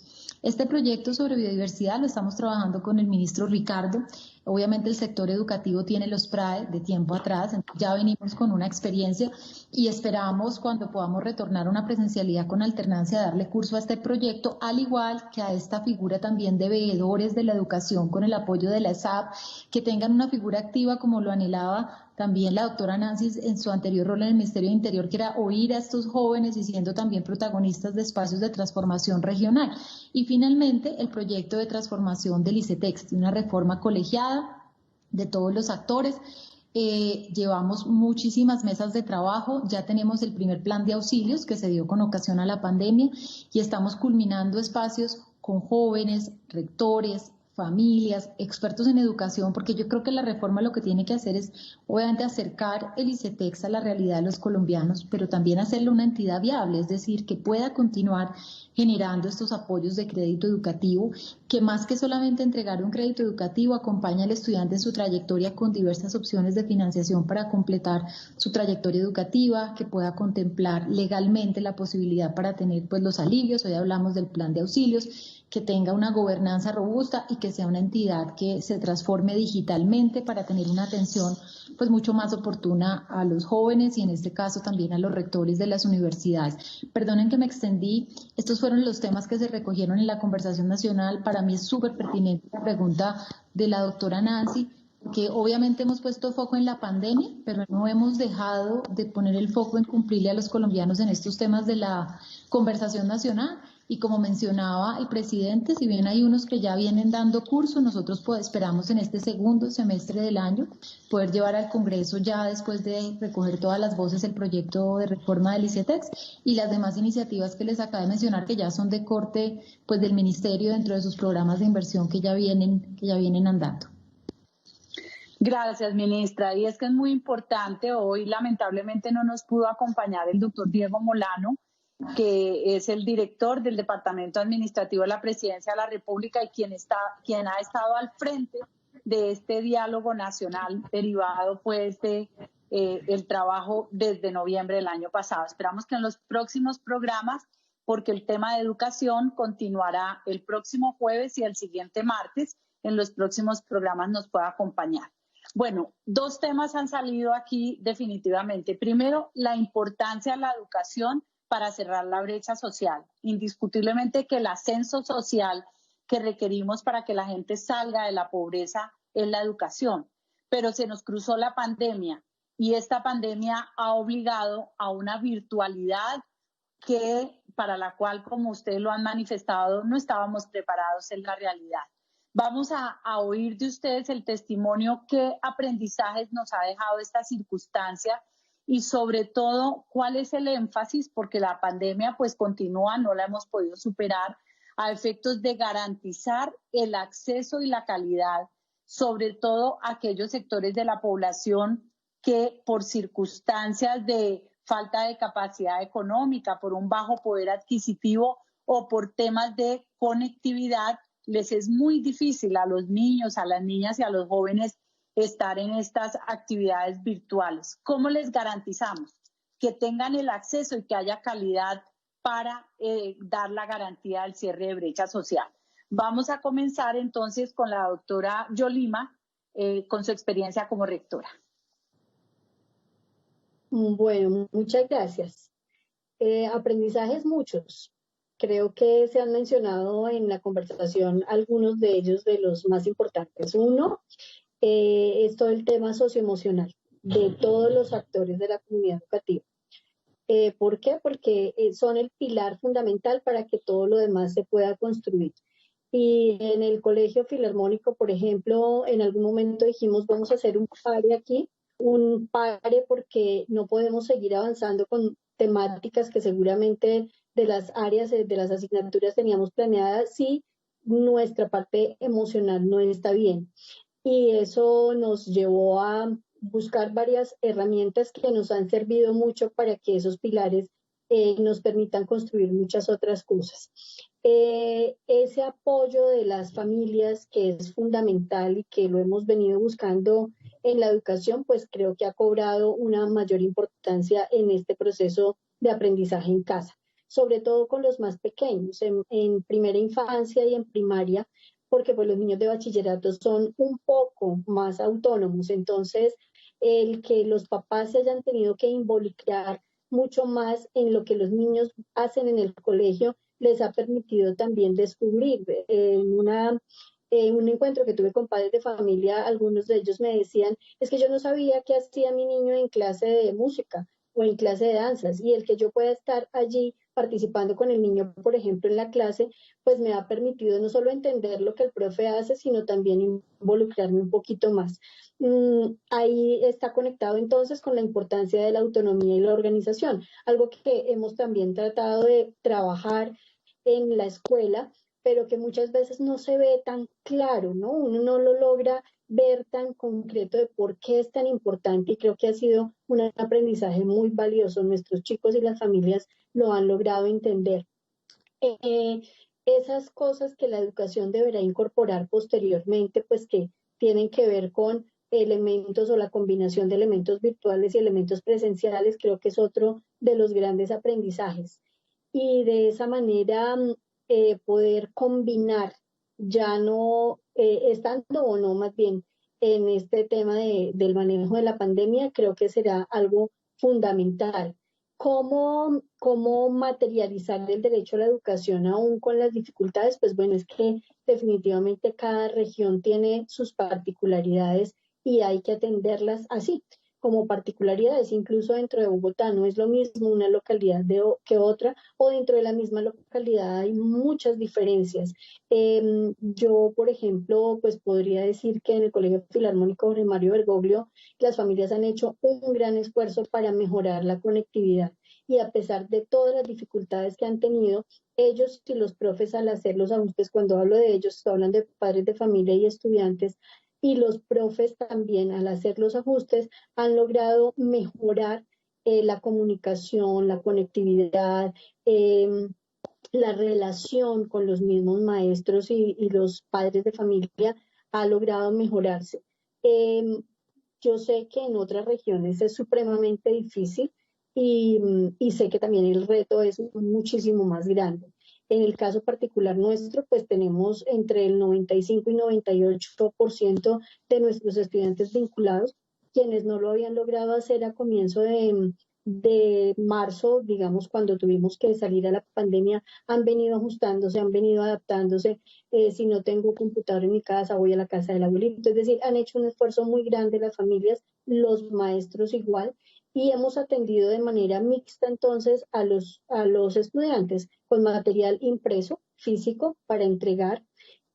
Este proyecto sobre biodiversidad lo estamos trabajando con el ministro Ricardo. Obviamente el sector educativo tiene los PRAE de tiempo atrás, entonces ya venimos con una experiencia y esperamos cuando podamos retornar a una presencialidad con alternancia darle curso a este proyecto, al igual que a esta figura también de veedores de la educación con el apoyo de la ESAP, que tengan una figura activa como lo anhelaba también la doctora Nancy en su anterior rol en el Ministerio de Interior, que era oír a estos jóvenes y siendo también protagonistas de espacios de transformación regional. Y finalmente el proyecto de transformación del ICETEX, una reforma colegiada de todos los actores. Llevamos muchísimas mesas de trabajo, ya tenemos el primer plan de auxilios que se dio con ocasión a la pandemia y estamos culminando espacios con jóvenes, rectores, familias, expertos en educación, porque yo creo que la reforma lo que tiene que hacer es obviamente acercar el ICETEX a la realidad de los colombianos, pero también hacerlo una entidad viable, es decir, que pueda continuar generando estos apoyos de crédito educativo, que más que solamente entregar un crédito educativo, acompaña al estudiante en su trayectoria con diversas opciones de financiación para completar su trayectoria educativa, que pueda contemplar legalmente la posibilidad para tener pues los alivios, hoy hablamos del plan de auxilios, que tenga una gobernanza robusta y que sea una entidad que se transforme digitalmente para tener una atención pues mucho más oportuna a los jóvenes y en este caso también a los rectores de las universidades. Perdonen que me extendí, estos fueron los temas que se recogieron en la conversación nacional. Para mí es súper pertinente la pregunta de la doctora Nancy, que obviamente hemos puesto foco en la pandemia, pero no hemos dejado de poner el foco en cumplirle a los colombianos en estos temas de la conversación nacional. Y como mencionaba el presidente, si bien hay unos que ya vienen dando curso, nosotros pues esperamos en este segundo semestre del año poder llevar al Congreso ya después de recoger todas las voces el proyecto de reforma del ICETEX y las demás iniciativas que les acabo de mencionar que ya son de corte pues del ministerio dentro de sus programas de inversión que ya vienen andando.
Gracias, ministra. Y es que es muy importante, hoy lamentablemente no nos pudo acompañar el doctor Diego Molano, que es el director del Departamento Administrativo de la Presidencia de la República y quien ha estado al frente de este diálogo nacional derivado pues de el trabajo desde noviembre del año pasado. Esperamos que en los próximos programas, porque el tema de educación continuará el próximo jueves y el siguiente martes, en los próximos programas nos pueda acompañar. Bueno, dos temas han salido aquí definitivamente. Primero, la importancia de la educación para cerrar la brecha social. Indiscutiblemente que el ascenso social que requerimos para que la gente salga de la pobreza es la educación. Pero se nos cruzó la pandemia y esta pandemia ha obligado a una virtualidad para la cual, como ustedes lo han manifestado, no estábamos preparados en la realidad. Vamos a oír de ustedes el testimonio, qué aprendizajes nos ha dejado esta circunstancia y sobre todo cuál es el énfasis, porque la pandemia pues continúa, no la hemos podido superar, a efectos de garantizar el acceso y la calidad, sobre todo a aquellos sectores de la población que por circunstancias de falta de capacidad económica, por un bajo poder adquisitivo o por temas de conectividad, les es muy difícil a los niños, a las niñas y a los jóvenes estar en estas actividades virtuales. ¿Cómo les garantizamos que tengan el acceso y que haya calidad para dar la garantía del cierre de brecha social? Vamos a comenzar entonces con la doctora Yolima, con su experiencia como rectora.
Bueno, muchas gracias. Aprendizajes muchos. Creo que se han mencionado en la conversación algunos de ellos, de los más importantes. Uno, es todo el tema socioemocional de todos los actores de la comunidad educativa. ¿Por qué? Porque son el pilar fundamental para que todo lo demás se pueda construir. Y en el Colegio Filarmónico, por ejemplo, en algún momento dijimos, vamos a hacer un pare aquí, un pare porque no podemos seguir avanzando con temáticas que seguramente de las áreas, de las asignaturas teníamos planeadas si nuestra parte emocional no está bien. Y eso nos llevó a buscar varias herramientas que nos han servido mucho para que esos pilares nos permitan construir muchas otras cosas. Ese apoyo de las familias que es fundamental y que lo hemos venido buscando en la educación, pues creo que ha cobrado una mayor importancia en este proceso de aprendizaje en casa, sobre todo con los más pequeños, en primera infancia y en primaria, porque pues los niños de bachillerato son un poco más autónomos, entonces el que los papás se hayan tenido que involucrar mucho más en lo que los niños hacen en el colegio les ha permitido también descubrir. En un encuentro que tuve con padres de familia, algunos de ellos me decían, es que yo no sabía qué hacía mi niño en clase de música o en clase de danzas, y el que yo pueda estar allí participando con el niño, por ejemplo, en la clase, pues me ha permitido no solo entender lo que el profe hace, sino también involucrarme un poquito más. Ahí está conectado entonces con la importancia de la autonomía y la organización, algo que hemos también tratado de trabajar en la escuela, pero que muchas veces no se ve tan claro, ¿no? Uno no lo logra ver tan concreto de por qué es tan importante, y creo que ha sido un aprendizaje muy valioso. Nuestros chicos y las familias lo han logrado entender. Esas cosas que la educación deberá incorporar posteriormente, pues que tienen que ver con elementos o la combinación de elementos virtuales y elementos presenciales, creo que es otro de los grandes aprendizajes. Y de esa manera poder combinar, ya no estando o no más bien en este tema del manejo de la pandemia, creo que será algo fundamental. ¿Cómo materializar el derecho a la educación aún con las dificultades? Pues bueno, es que definitivamente cada región tiene sus particularidades y hay que atenderlas así, como particularidades. Incluso dentro de Bogotá no es lo mismo una localidad que otra, o dentro de la misma localidad hay muchas diferencias. Yo, por ejemplo, pues podría decir que en el Colegio Filarmónico Jorge Mario Bergoglio las familias han hecho un gran esfuerzo para mejorar la conectividad, y a pesar de todas las dificultades que han tenido, ellos y los profes al hacer los ajustes, cuando hablo de ellos, estoy hablando de padres de familia y estudiantes, y los profes también al hacer los ajustes han logrado mejorar la comunicación, la conectividad, la relación con los mismos maestros y los padres de familia ha logrado mejorarse. Yo sé que en otras regiones es supremamente difícil, y sé que también el reto es muchísimo más grande. En el caso particular nuestro, pues tenemos entre el 95 y 98% de nuestros estudiantes vinculados, quienes no lo habían logrado hacer a comienzo de marzo, digamos, cuando tuvimos que salir a la pandemia, han venido ajustándose, han venido adaptándose. Si no tengo computador en mi casa, voy a la casa del abuelito. Es decir, han hecho un esfuerzo muy grande las familias, los maestros igual, y hemos atendido de manera mixta entonces a los estudiantes con material impreso, físico, para entregar,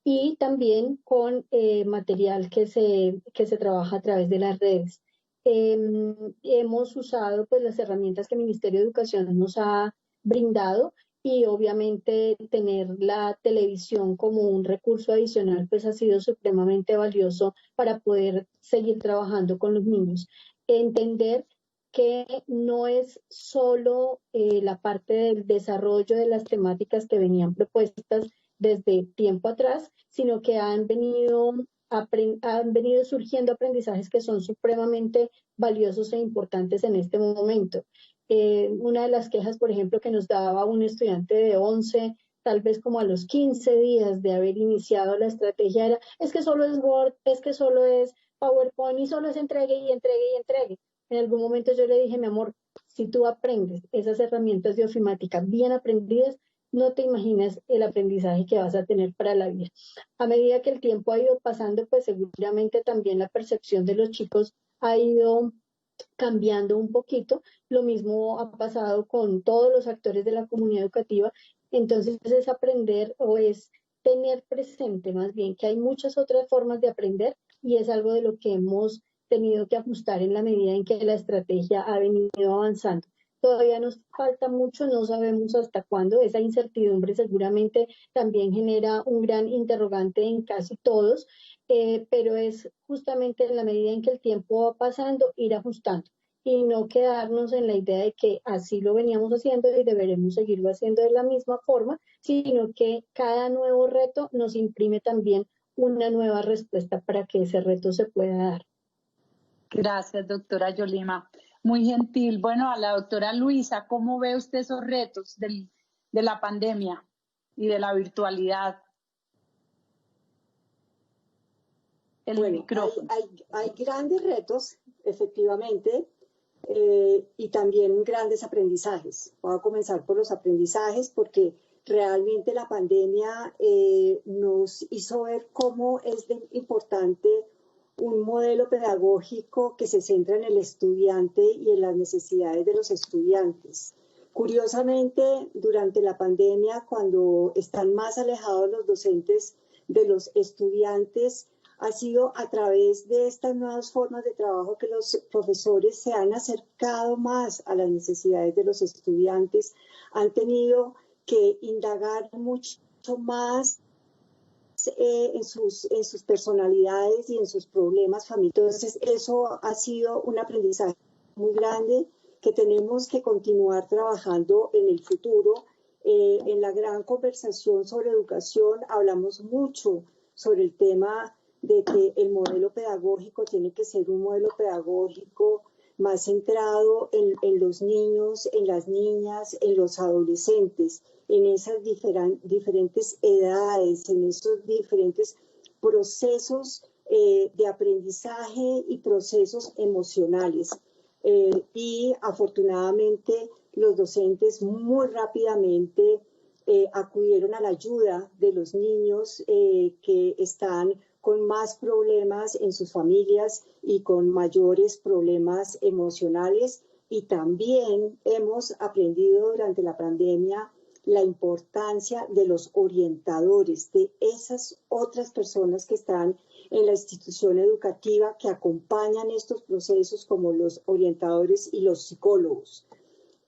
y también con material que se trabaja a través de las redes. Hemos usado pues las herramientas que el Ministerio de Educación nos ha brindado, y obviamente tener la televisión como un recurso adicional pues ha sido supremamente valioso para poder seguir trabajando con los niños. Entender que no es solo la parte del desarrollo de las temáticas que venían propuestas desde tiempo atrás, sino que han venido surgiendo aprendizajes que son supremamente valiosos e importantes en este momento. Una de las quejas, por ejemplo, que nos daba un estudiante de 11, tal vez como a los 15 días de haber iniciado la estrategia, era, es que solo es Word, es que solo es PowerPoint y solo es entregue y entregue y entregue. En algún momento yo le dije, mi amor, si tú aprendes esas herramientas de ofimática bien aprendidas, no te imaginas el aprendizaje que vas a tener para la vida. A medida que el tiempo ha ido pasando, pues seguramente también la percepción de los chicos ha ido cambiando un poquito. Lo mismo ha pasado con todos los actores de la comunidad educativa. Entonces es aprender, o es tener presente más bien, que hay muchas otras formas de aprender, y es algo de lo que hemos tenido que ajustar en la medida en que la estrategia ha venido avanzando. Todavía nos falta mucho, no sabemos hasta cuándo. Esa incertidumbre seguramente también genera un gran interrogante en casi todos, pero es justamente en la medida en que el tiempo va pasando, ir ajustando y no quedarnos en la idea de que así lo veníamos haciendo y deberemos seguirlo haciendo de la misma forma, sino que cada nuevo reto nos imprime también una nueva respuesta para que ese reto se pueda dar.
Gracias, doctora Yolima. Muy gentil. Bueno, a la doctora Luisa, ¿cómo ve usted esos retos de la pandemia y de la virtualidad?
Bueno, hay grandes retos, efectivamente, y también grandes aprendizajes. Voy a comenzar por los aprendizajes porque realmente la pandemia nos hizo ver cómo es importante un modelo pedagógico que se centra en el estudiante y en las necesidades de los estudiantes. Curiosamente, durante la pandemia, cuando están más alejados los docentes de los estudiantes, ha sido a través de estas nuevas formas de trabajo que los profesores se han acercado más a las necesidades de los estudiantes, han tenido que indagar mucho mucho más en sus personalidades y en sus problemas familiares. Entonces, eso ha sido un aprendizaje muy grande que tenemos que continuar trabajando en el futuro. En la gran conversación sobre educación hablamos mucho sobre el tema de que el modelo pedagógico tiene que ser un modelo pedagógico más centrado en los niños, en las niñas, en los adolescentes, en esas diferentes edades, en esos diferentes procesos de aprendizaje y procesos emocionales. Y afortunadamente los docentes muy rápidamente acudieron a la ayuda de los niños que están con más problemas en sus familias y con mayores problemas emocionales. Y también hemos aprendido durante la pandemia la importancia de los orientadores, de esas otras personas que están en la institución educativa que acompañan estos procesos, como los orientadores y los psicólogos.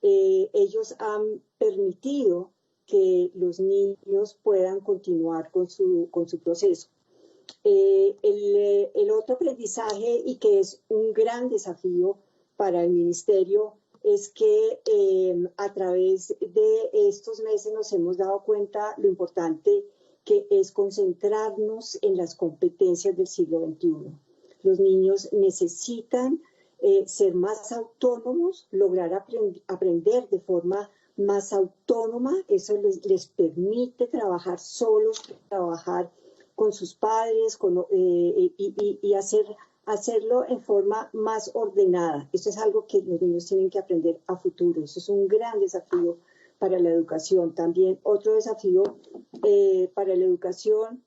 Ellos han permitido que los niños puedan continuar con su proceso. El otro aprendizaje, y que es un gran desafío para el ministerio, es que a través de estos meses nos hemos dado cuenta lo importante que es concentrarnos en las competencias del siglo XXI. Los niños necesitan ser más autónomos, lograr aprender de forma más autónoma. Eso les permite trabajar solos, trabajar con sus padres y hacerlo en forma más ordenada. Eso es algo que los niños tienen que aprender a futuro. Eso es un gran desafío para la educación. También otro desafío para la educación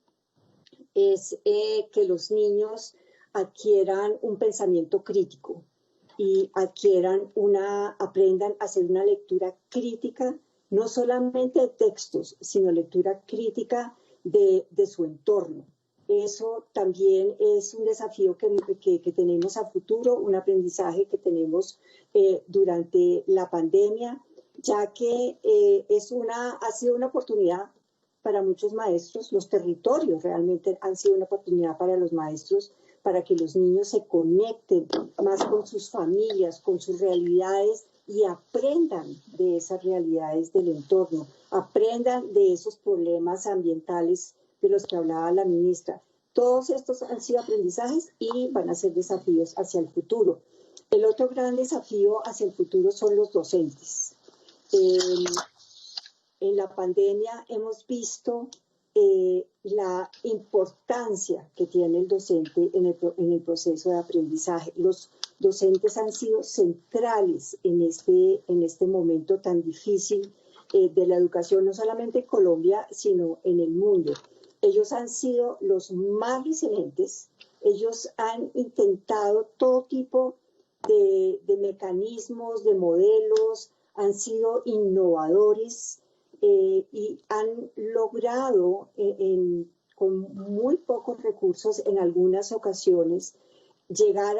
es que los niños adquieran un pensamiento crítico y aprendan a hacer una lectura crítica, no solamente de textos, sino lectura crítica de su entorno. Eso también es un desafío que tenemos a futuro, un aprendizaje que tenemos durante la pandemia, ya que ha sido una oportunidad para muchos maestros. Los territorios realmente han sido una oportunidad para los maestros, para que los niños se conecten más con sus familias, con sus realidades, y aprendan de esas realidades del entorno, aprendan de esos problemas ambientales de los que hablaba la ministra. Todos estos han sido aprendizajes y van a ser desafíos hacia el futuro. El otro gran desafío hacia el futuro son los docentes. En la pandemia hemos visto la importancia que tiene el docente en el proceso de aprendizaje. Los docentes han sido centrales en este momento tan difícil de la educación, no solamente en Colombia, sino en el mundo. Ellos han sido los más resilientes. Ellos han intentado todo tipo de mecanismos, de modelos, han sido innovadores y han logrado con muy pocos recursos en algunas ocasiones llegar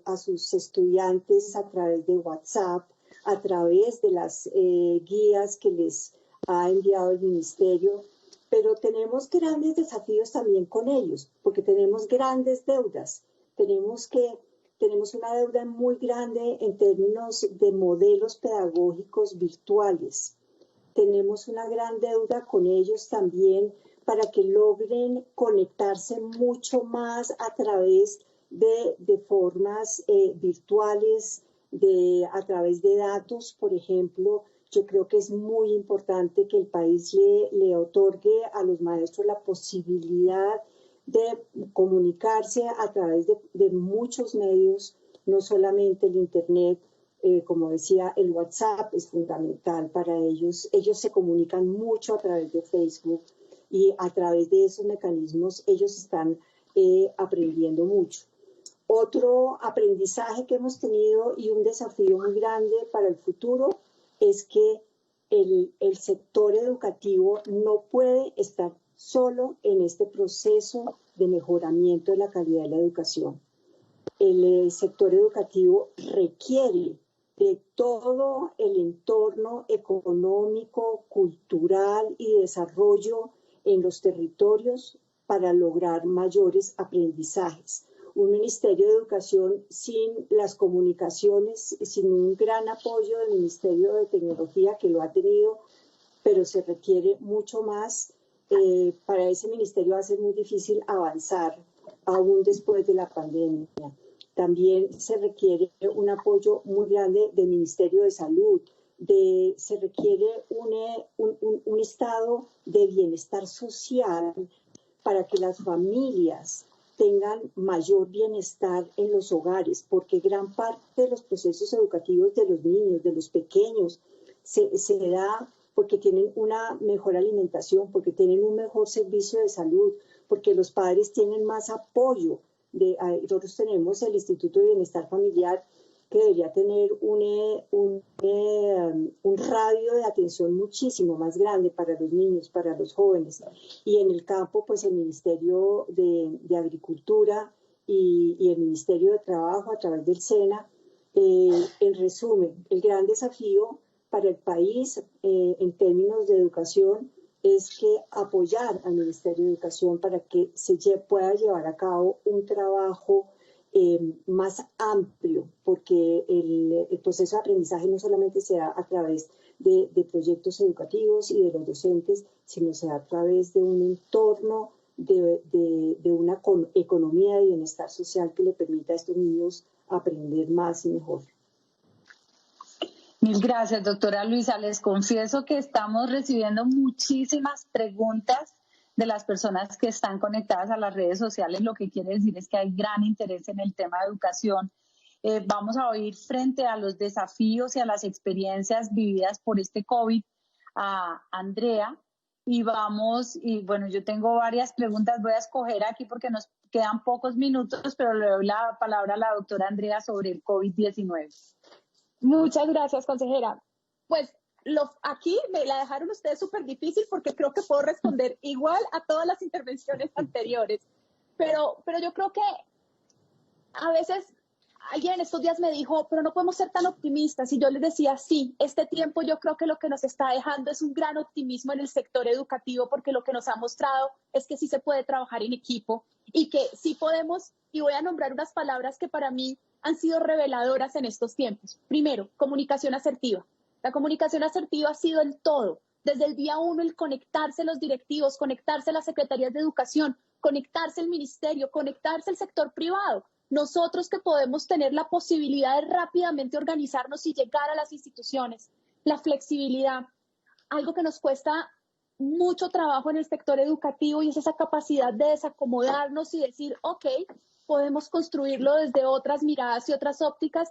a sus estudiantes a través de WhatsApp, a través de las guías que les ha enviado el ministerio. Pero tenemos grandes desafíos también con ellos, porque tenemos grandes deudas. Tenemos una deuda muy grande en términos de modelos pedagógicos virtuales. Tenemos una gran deuda con ellos también para que logren conectarse mucho más a través de formas virtuales, a través de datos, por ejemplo. Yo creo que es muy importante que el país le otorgue a los maestros la posibilidad de comunicarse a través de muchos medios, no solamente el Internet. Como decía, el WhatsApp es fundamental para ellos. Ellos se comunican mucho a través de Facebook y a través de esos mecanismos ellos están aprendiendo mucho. Otro aprendizaje que hemos tenido y un desafío muy grande para el futuro es que el sector educativo no puede estar solo en este proceso de mejoramiento de la calidad de la educación. El sector educativo requiere de todo el entorno económico, cultural y de desarrollo en los territorios para lograr mayores aprendizajes. Un Ministerio de Educación sin las comunicaciones, sin un gran apoyo del Ministerio de Tecnología, que lo ha tenido, pero se requiere mucho más. Para ese ministerio va a ser muy difícil avanzar aún después de la pandemia. También se requiere un apoyo muy grande del Ministerio de Salud. Se requiere un estado de bienestar social para que las familias tengan mayor bienestar en los hogares, porque gran parte de los procesos educativos de los niños, de los pequeños, se da porque tienen una mejor alimentación, porque tienen un mejor servicio de salud, porque los padres tienen más apoyo. Nosotros tenemos el Instituto de Bienestar Familiar, que debería tener un radio de atención muchísimo más grande para los niños, para los jóvenes. Y en el campo, pues el Ministerio de Agricultura y el Ministerio de Trabajo a través del SENA. En resumen, el gran desafío para el país en términos de educación es que apoyar al Ministerio de Educación para que se pueda llevar a cabo un trabajo más amplio, porque el proceso de aprendizaje no solamente se da a través de proyectos educativos y de los docentes, sino se da a través de un entorno, de una economía de bienestar social que le permita a estos niños aprender más y mejor.
Mil gracias, doctora Luisa. Les confieso que estamos recibiendo muchísimas preguntas de las personas que están conectadas a las redes sociales. Lo que quiere decir es que hay gran interés en el tema de educación. Vamos a oír frente a los desafíos y a las experiencias vividas por este COVID a Andrea. Y bueno, yo tengo varias preguntas. Voy a escoger aquí porque nos quedan pocos minutos, pero le doy la palabra a la doctora Andrea sobre el COVID-19.
Muchas gracias, consejera. Pues aquí me la dejaron ustedes súper difícil porque creo que puedo responder igual a todas las intervenciones anteriores. Pero yo creo que a veces alguien en estos días me dijo, pero no podemos ser tan optimistas. Y yo les decía, sí, este tiempo yo creo que lo que nos está dejando es un gran optimismo en el sector educativo, porque lo que nos ha mostrado es que sí se puede trabajar en equipo y que sí podemos, y voy a nombrar unas palabras que para mí han sido reveladoras en estos tiempos. Primero, comunicación asertiva. La comunicación asertiva ha sido el todo. Desde el día 1, el conectarse los directivos, conectarse las secretarías de educación, conectarse el ministerio, conectarse el sector privado. Nosotros que podemos tener la posibilidad de rápidamente organizarnos y llegar a las instituciones. La flexibilidad, algo que nos cuesta mucho trabajo en el sector educativo, y es esa capacidad de desacomodarnos y decir, ok, podemos construirlo desde otras miradas y otras ópticas.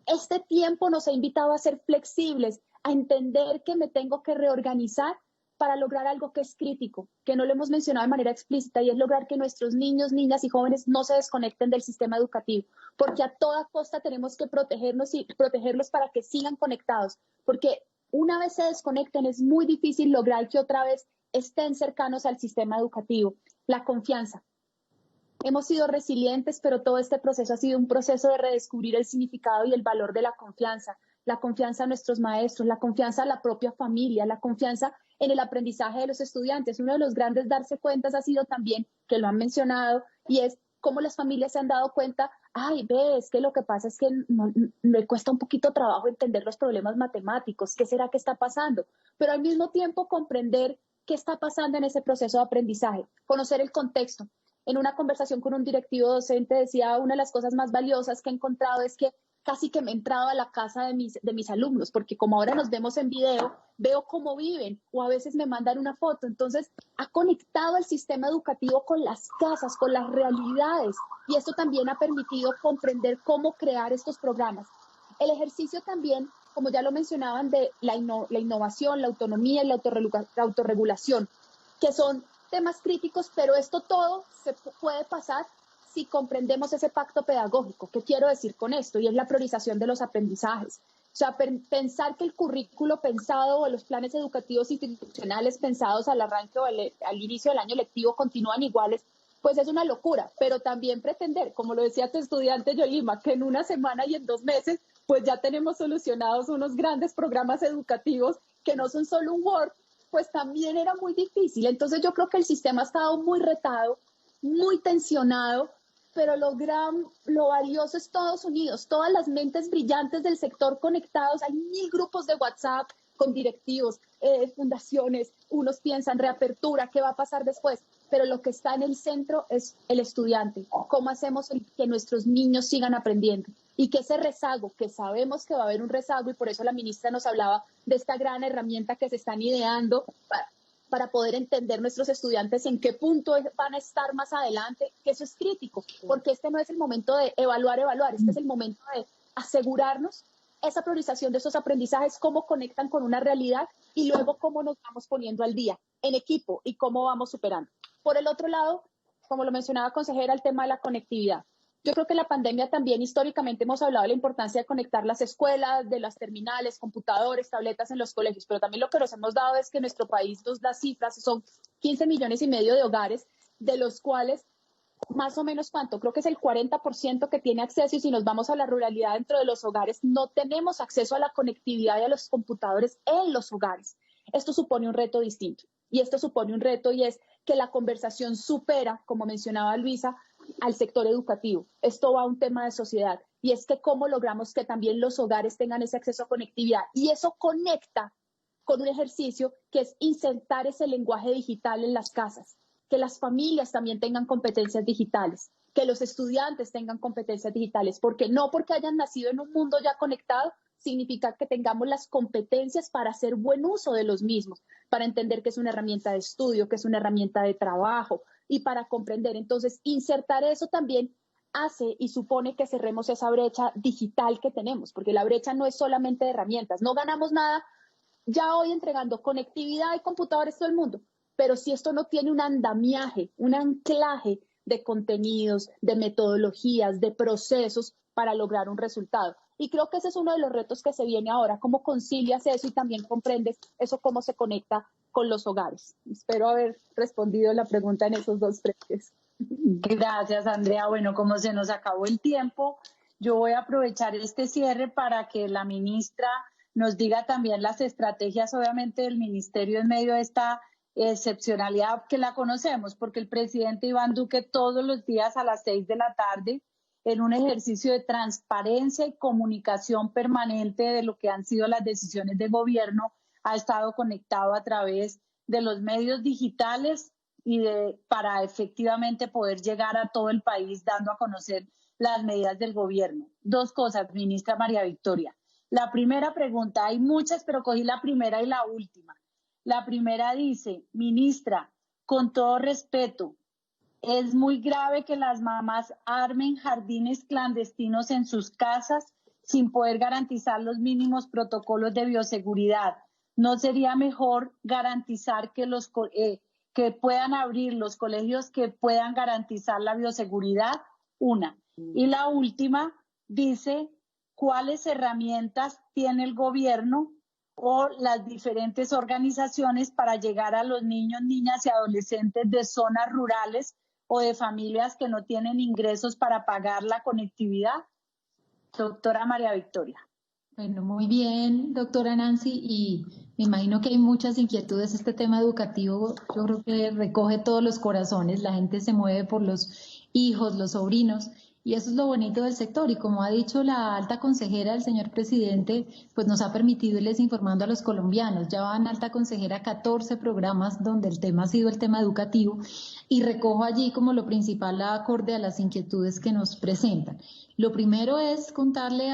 Este tiempo nos ha invitado a ser flexibles, a entender que me tengo que reorganizar para lograr algo que es crítico, que no lo hemos mencionado de manera explícita, y es lograr que nuestros niños, niñas y jóvenes no se desconecten del sistema educativo, porque a toda costa tenemos que protegerlos para que sigan conectados, porque una vez se desconecten es muy difícil lograr que otra vez estén cercanos al sistema educativo. La confianza. Hemos sido resilientes, pero todo este proceso ha sido un proceso de redescubrir el significado y el valor de la confianza a nuestros maestros, la confianza a la propia familia, la confianza en el aprendizaje de los estudiantes. Uno de los grandes darse cuentas ha sido también, que lo han mencionado, y es cómo las familias se han dado cuenta, es que lo que pasa es que me cuesta un poquito trabajo entender los problemas matemáticos, ¿qué será que está pasando? Pero al mismo tiempo comprender qué está pasando en ese proceso de aprendizaje, conocer el contexto. En una conversación con un directivo docente decía, una de las cosas más valiosas que he encontrado es que casi que me he entrado a la casa de mis alumnos, porque como ahora nos vemos en video, veo cómo viven, o a veces me mandan una foto. Entonces, ha conectado el sistema educativo con las casas, con las realidades, y esto también ha permitido comprender cómo crear estos programas. El ejercicio también, como ya lo mencionaban, de la innovación, la autonomía y la autorregulación, que son temas críticos, pero esto todo se puede pasar si comprendemos ese pacto pedagógico. ¿Qué quiero decir con esto? Y es la priorización de los aprendizajes. O sea, pensar que el currículo pensado o los planes educativos institucionales pensados al arranque o al inicio del año lectivo continúan iguales, pues es una locura. Pero también pretender, como lo decía tu estudiante Yolima, que en una semana y en 2 meses, pues ya tenemos solucionados unos grandes programas educativos que no son solo un Word, pues también era muy difícil. Entonces yo creo que el sistema ha estado muy retado, muy tensionado, pero lo valioso es todos unidos, todas las mentes brillantes del sector conectados. Hay 1000 grupos de WhatsApp con directivos, fundaciones, unos piensan reapertura, ¿qué va a pasar después? Pero lo que está en el centro es el estudiante. ¿Cómo hacemos que nuestros niños sigan aprendiendo? Y que ese rezago, que sabemos que va a haber un rezago, y por eso la ministra nos hablaba de esta gran herramienta que se están ideando para poder entender nuestros estudiantes en qué punto van a estar más adelante, que eso es crítico, porque este no es el momento de evaluar, este es el momento de asegurarnos esa priorización de esos aprendizajes, cómo conectan con una realidad y luego cómo nos vamos poniendo al día en equipo y cómo vamos superando. Por el otro lado, como lo mencionaba consejera, el tema de la conectividad. Yo creo que la pandemia también históricamente hemos hablado de la importancia de conectar las escuelas, de las terminales, computadores, tabletas en los colegios, pero también lo que nos hemos dado es que en nuestro país las cifras son 15,5 millones de hogares, de los cuales más o menos cuánto, creo que es el 40% que tiene acceso, y si nos vamos a la ruralidad dentro de los hogares, no tenemos acceso a la conectividad y a los computadores en los hogares. Esto supone un reto distinto, y esto supone un reto, y es que la conversación supera, como mencionaba Luisa, al sector educativo. Esto va a un tema de sociedad, y es que cómo logramos que también los hogares tengan ese acceso a conectividad, y eso conecta con un ejercicio que es insertar ese lenguaje digital en las casas, que las familias también tengan competencias digitales, que los estudiantes tengan competencias digitales, porque no porque hayan nacido en un mundo ya conectado significa que tengamos las competencias para hacer buen uso de los mismos, para entender que es una herramienta de estudio, que es una herramienta de trabajo, y para comprender. Entonces, insertar eso también hace y supone que cerremos esa brecha digital que tenemos, porque la brecha no es solamente de herramientas, no ganamos nada ya hoy entregando conectividad y computadores a todo el mundo, pero si esto no tiene un andamiaje, un anclaje de contenidos, de metodologías, de procesos para lograr un resultado. Y creo que ese es uno de los retos que se viene ahora, cómo concilias eso y también comprendes eso, cómo se conecta con los hogares. Espero haber respondido la pregunta en esos dos frentes.
Gracias, Andrea. Bueno, como se nos acabó el tiempo, yo voy a aprovechar este cierre para que la ministra nos diga también las estrategias, obviamente, del ministerio en medio de esta excepcionalidad que la conocemos, porque el presidente Iván Duque todos los días a las 6 de la tarde, en un ejercicio de transparencia y comunicación permanente de lo que han sido las decisiones de gobierno, ha estado conectado a través de los medios digitales para efectivamente poder llegar a todo el país dando a conocer las medidas del gobierno. Dos cosas, ministra María Victoria. La primera pregunta, hay muchas, pero cogí la primera y la última. La primera dice, ministra, con todo respeto, es muy grave que las mamás armen jardines clandestinos en sus casas sin poder garantizar los mínimos protocolos de bioseguridad. ¿No sería mejor garantizar que puedan abrir los colegios que puedan garantizar la bioseguridad? Una. Y la última dice, ¿cuáles herramientas tiene el gobierno o las diferentes organizaciones para llegar a los niños, niñas y adolescentes de zonas rurales o de familias que no tienen ingresos para pagar la conectividad? Doctora María Victoria.
Bueno, muy bien, doctora Nancy, y me imagino que hay muchas inquietudes. Este tema educativo yo creo que recoge todos los corazones, la gente se mueve por los hijos, los sobrinos, y eso es lo bonito del sector. Y como ha dicho la alta consejera del señor presidente, pues nos ha permitido irles informando a los colombianos. Ya van, alta consejera, 14 programas donde el tema ha sido el tema educativo, y recojo allí como lo principal acorde a las inquietudes que nos presentan. Lo primero es contarle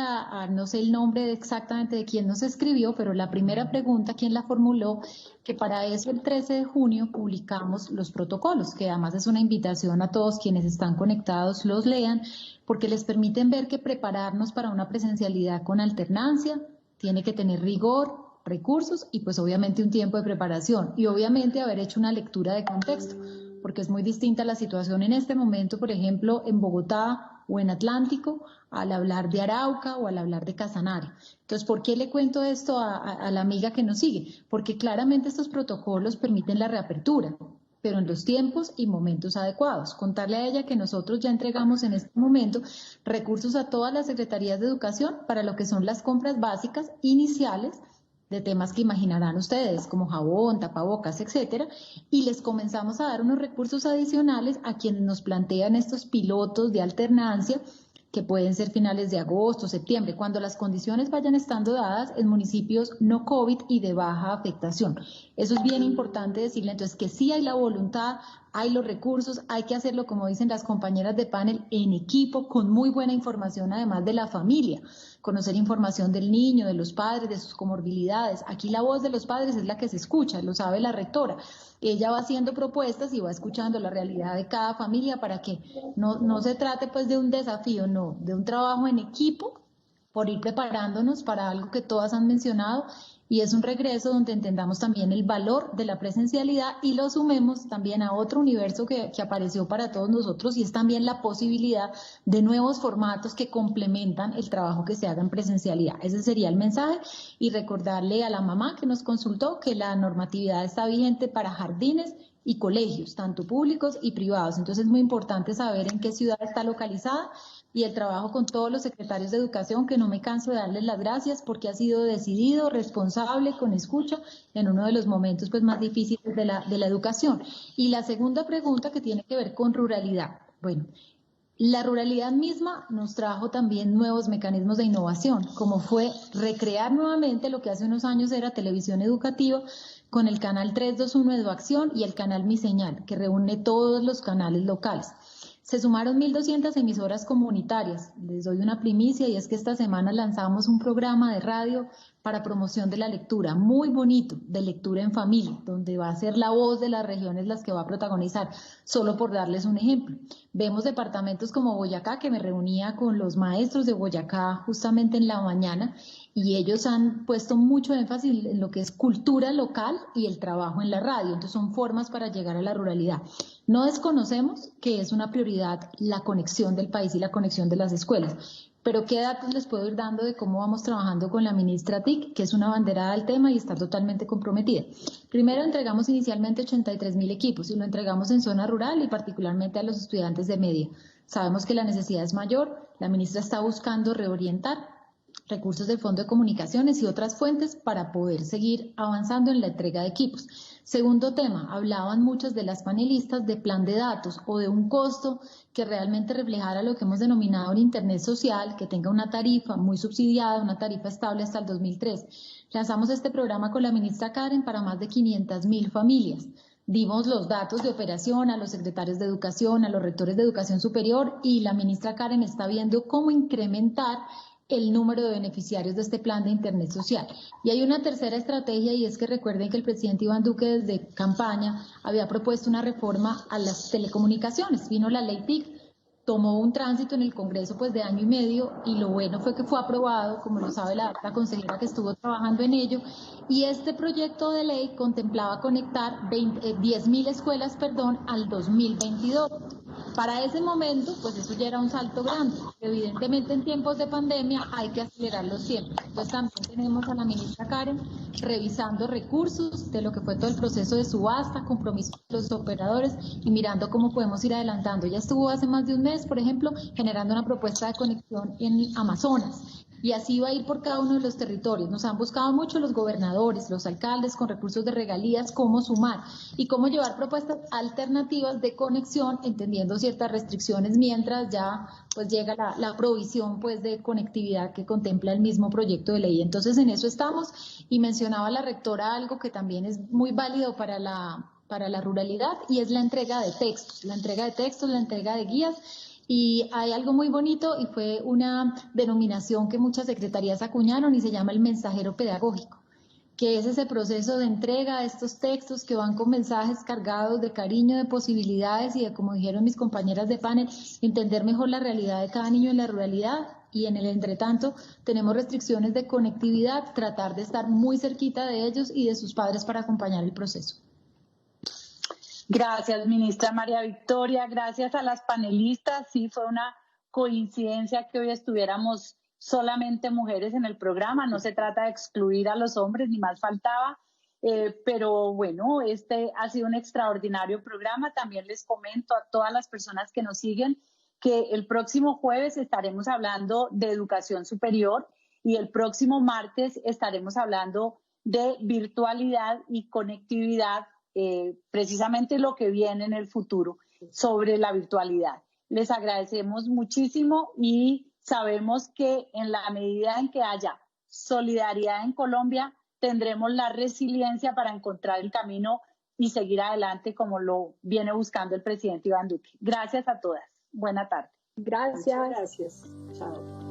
no sé el nombre exactamente de quién nos escribió, pero la primera pregunta, quién la formuló, que para eso el 13 de junio publicamos los protocolos, que además es una invitación a todos quienes están conectados, los lean, porque les permiten ver que prepararnos para una presencialidad con alternancia tiene que tener rigor, recursos y pues obviamente un tiempo de preparación y obviamente haber hecho una lectura de contexto, porque es muy distinta la situación en este momento, por ejemplo, en Bogotá o en Atlántico, al hablar de Arauca o al hablar de Casanare. Entonces, ¿por qué le cuento esto a la amiga que nos sigue? Porque claramente estos protocolos permiten la reapertura, pero en los tiempos y momentos adecuados. Contarle a ella que nosotros ya entregamos en este momento recursos a todas las secretarías de educación para lo que son las compras básicas iniciales de temas que imaginarán ustedes, como jabón, tapabocas, etcétera, y les comenzamos a dar unos recursos adicionales a quienes nos plantean estos pilotos de alternancia, que pueden ser finales de agosto, septiembre, cuando las condiciones vayan estando dadas en municipios no COVID y de baja afectación. Eso es bien importante decirle, entonces, que sí hay la voluntad, hay los recursos, hay que hacerlo, como dicen las compañeras de panel, en equipo, con muy buena información, además de la familia, conocer información del niño, de los padres, de sus comorbilidades. Aquí la voz de los padres es la que se escucha, lo sabe la rectora. Ella va haciendo propuestas y va escuchando la realidad de cada familia para que no se trate pues de un desafío, no, de un trabajo en equipo por ir preparándonos para algo que todas han mencionado, y es un regreso donde entendamos también el valor de la presencialidad y lo sumemos también a otro universo que apareció para todos nosotros, y es también la posibilidad de nuevos formatos que complementan el trabajo que se haga en presencialidad. Ese sería el mensaje, y recordarle a la mamá que nos consultó que la normatividad está vigente para jardines y colegios, tanto públicos y privados. Entonces es muy importante saber en qué ciudad está localizada, y el trabajo con todos los secretarios de educación, que no me canso de darles las gracias porque ha sido decidido, responsable, con escucha en uno de los momentos pues más difíciles de la educación. Y la segunda pregunta, que tiene que ver con ruralidad. Bueno, la ruralidad misma nos trajo también nuevos mecanismos de innovación, como fue recrear nuevamente lo que hace unos años era televisión educativa, con el canal 321 Eduacción y el canal Mi Señal, que reúne todos los canales locales. Se sumaron 1.200 emisoras comunitarias. Les doy una primicia, y es que esta semana lanzamos un programa de radio para promoción de la lectura, muy bonito, de lectura en familia, donde va a ser la voz de las regiones las que va a protagonizar, solo por darles un ejemplo. Vemos departamentos como Boyacá, que me reunía con los maestros de Boyacá justamente en la mañana, y ellos han puesto mucho énfasis en lo que es cultura local y el trabajo en la radio. Entonces son formas para llegar a la ruralidad. No desconocemos que es una prioridad la conexión del país y la conexión de las escuelas, pero ¿qué datos les puedo ir dando de cómo vamos trabajando con la ministra TIC, que es una abanderada del tema y está totalmente comprometida? Primero, entregamos inicialmente 83.000 equipos, y lo entregamos en zona rural y particularmente a los estudiantes de media. Sabemos que la necesidad es mayor, la ministra está buscando reorientar recursos del Fondo de Comunicaciones y otras fuentes para poder seguir avanzando en la entrega de equipos. Segundo tema, hablaban muchas de las panelistas de plan de datos o de un costo que realmente reflejara lo que hemos denominado un Internet social, que tenga una tarifa muy subsidiada, una tarifa estable hasta el 2003. Lanzamos este programa con la ministra Karen para más de 500.000 familias. Dimos los datos de operación a los secretarios de educación, a los rectores de educación superior, y la ministra Karen está viendo cómo incrementar el número de beneficiarios de este plan de Internet social. Y hay una tercera estrategia, y es que recuerden que el presidente Iván Duque desde campaña había propuesto una reforma a las telecomunicaciones. Vino la ley TIC, tomó un tránsito en el Congreso pues de año y medio, y lo bueno fue que fue aprobado, como lo sabe la consejera que estuvo trabajando en ello, y este proyecto de ley contemplaba conectar 10.000 escuelas, al 2022. Para ese momento, pues eso ya era un salto grande. Evidentemente en tiempos de pandemia hay que acelerarlo siempre. Entonces también tenemos a la ministra Karen revisando recursos de lo que fue todo el proceso de subasta, compromiso de los operadores, y mirando cómo podemos ir adelantando. Ya estuvo hace más de un mes, por ejemplo, generando una propuesta de conexión en Amazonas. Y así va a ir por cada uno de los territorios. Nos han buscado mucho los gobernadores, los alcaldes, con recursos de regalías, cómo sumar y cómo llevar propuestas alternativas de conexión, entendiendo ciertas restricciones mientras ya pues llega la provisión pues de conectividad que contempla el mismo proyecto de ley. Entonces en eso estamos, y mencionaba la rectora algo que también es muy válido para la ruralidad, y es la entrega de textos, la entrega de guías. Y hay algo muy bonito, y fue una denominación que muchas secretarías acuñaron, y se llama el mensajero pedagógico, que es ese proceso de entrega de estos textos que van con mensajes cargados de cariño, de posibilidades y de, como dijeron mis compañeras de panel, entender mejor la realidad de cada niño en la ruralidad. Y en el entretanto tenemos restricciones de conectividad, tratar de estar muy cerquita de ellos y de sus padres para acompañar el proceso.
Gracias, ministra María Victoria. Gracias a las panelistas. Sí, fue una coincidencia que hoy estuviéramos solamente mujeres en el programa. No se trata de excluir a los hombres, ni más faltaba. Pero bueno, este ha sido un extraordinario programa. También les comento a todas las personas que nos siguen que el próximo jueves estaremos hablando de educación superior, y el próximo martes estaremos hablando de virtualidad y conectividad, precisamente lo que viene en el futuro sobre la virtualidad. Les agradecemos muchísimo y sabemos que en la medida en que haya solidaridad en Colombia, tendremos la resiliencia para encontrar el camino y seguir adelante como lo viene buscando el presidente Iván Duque. Gracias a todas. Buena tarde.
Gracias.
Muchas gracias. Chao.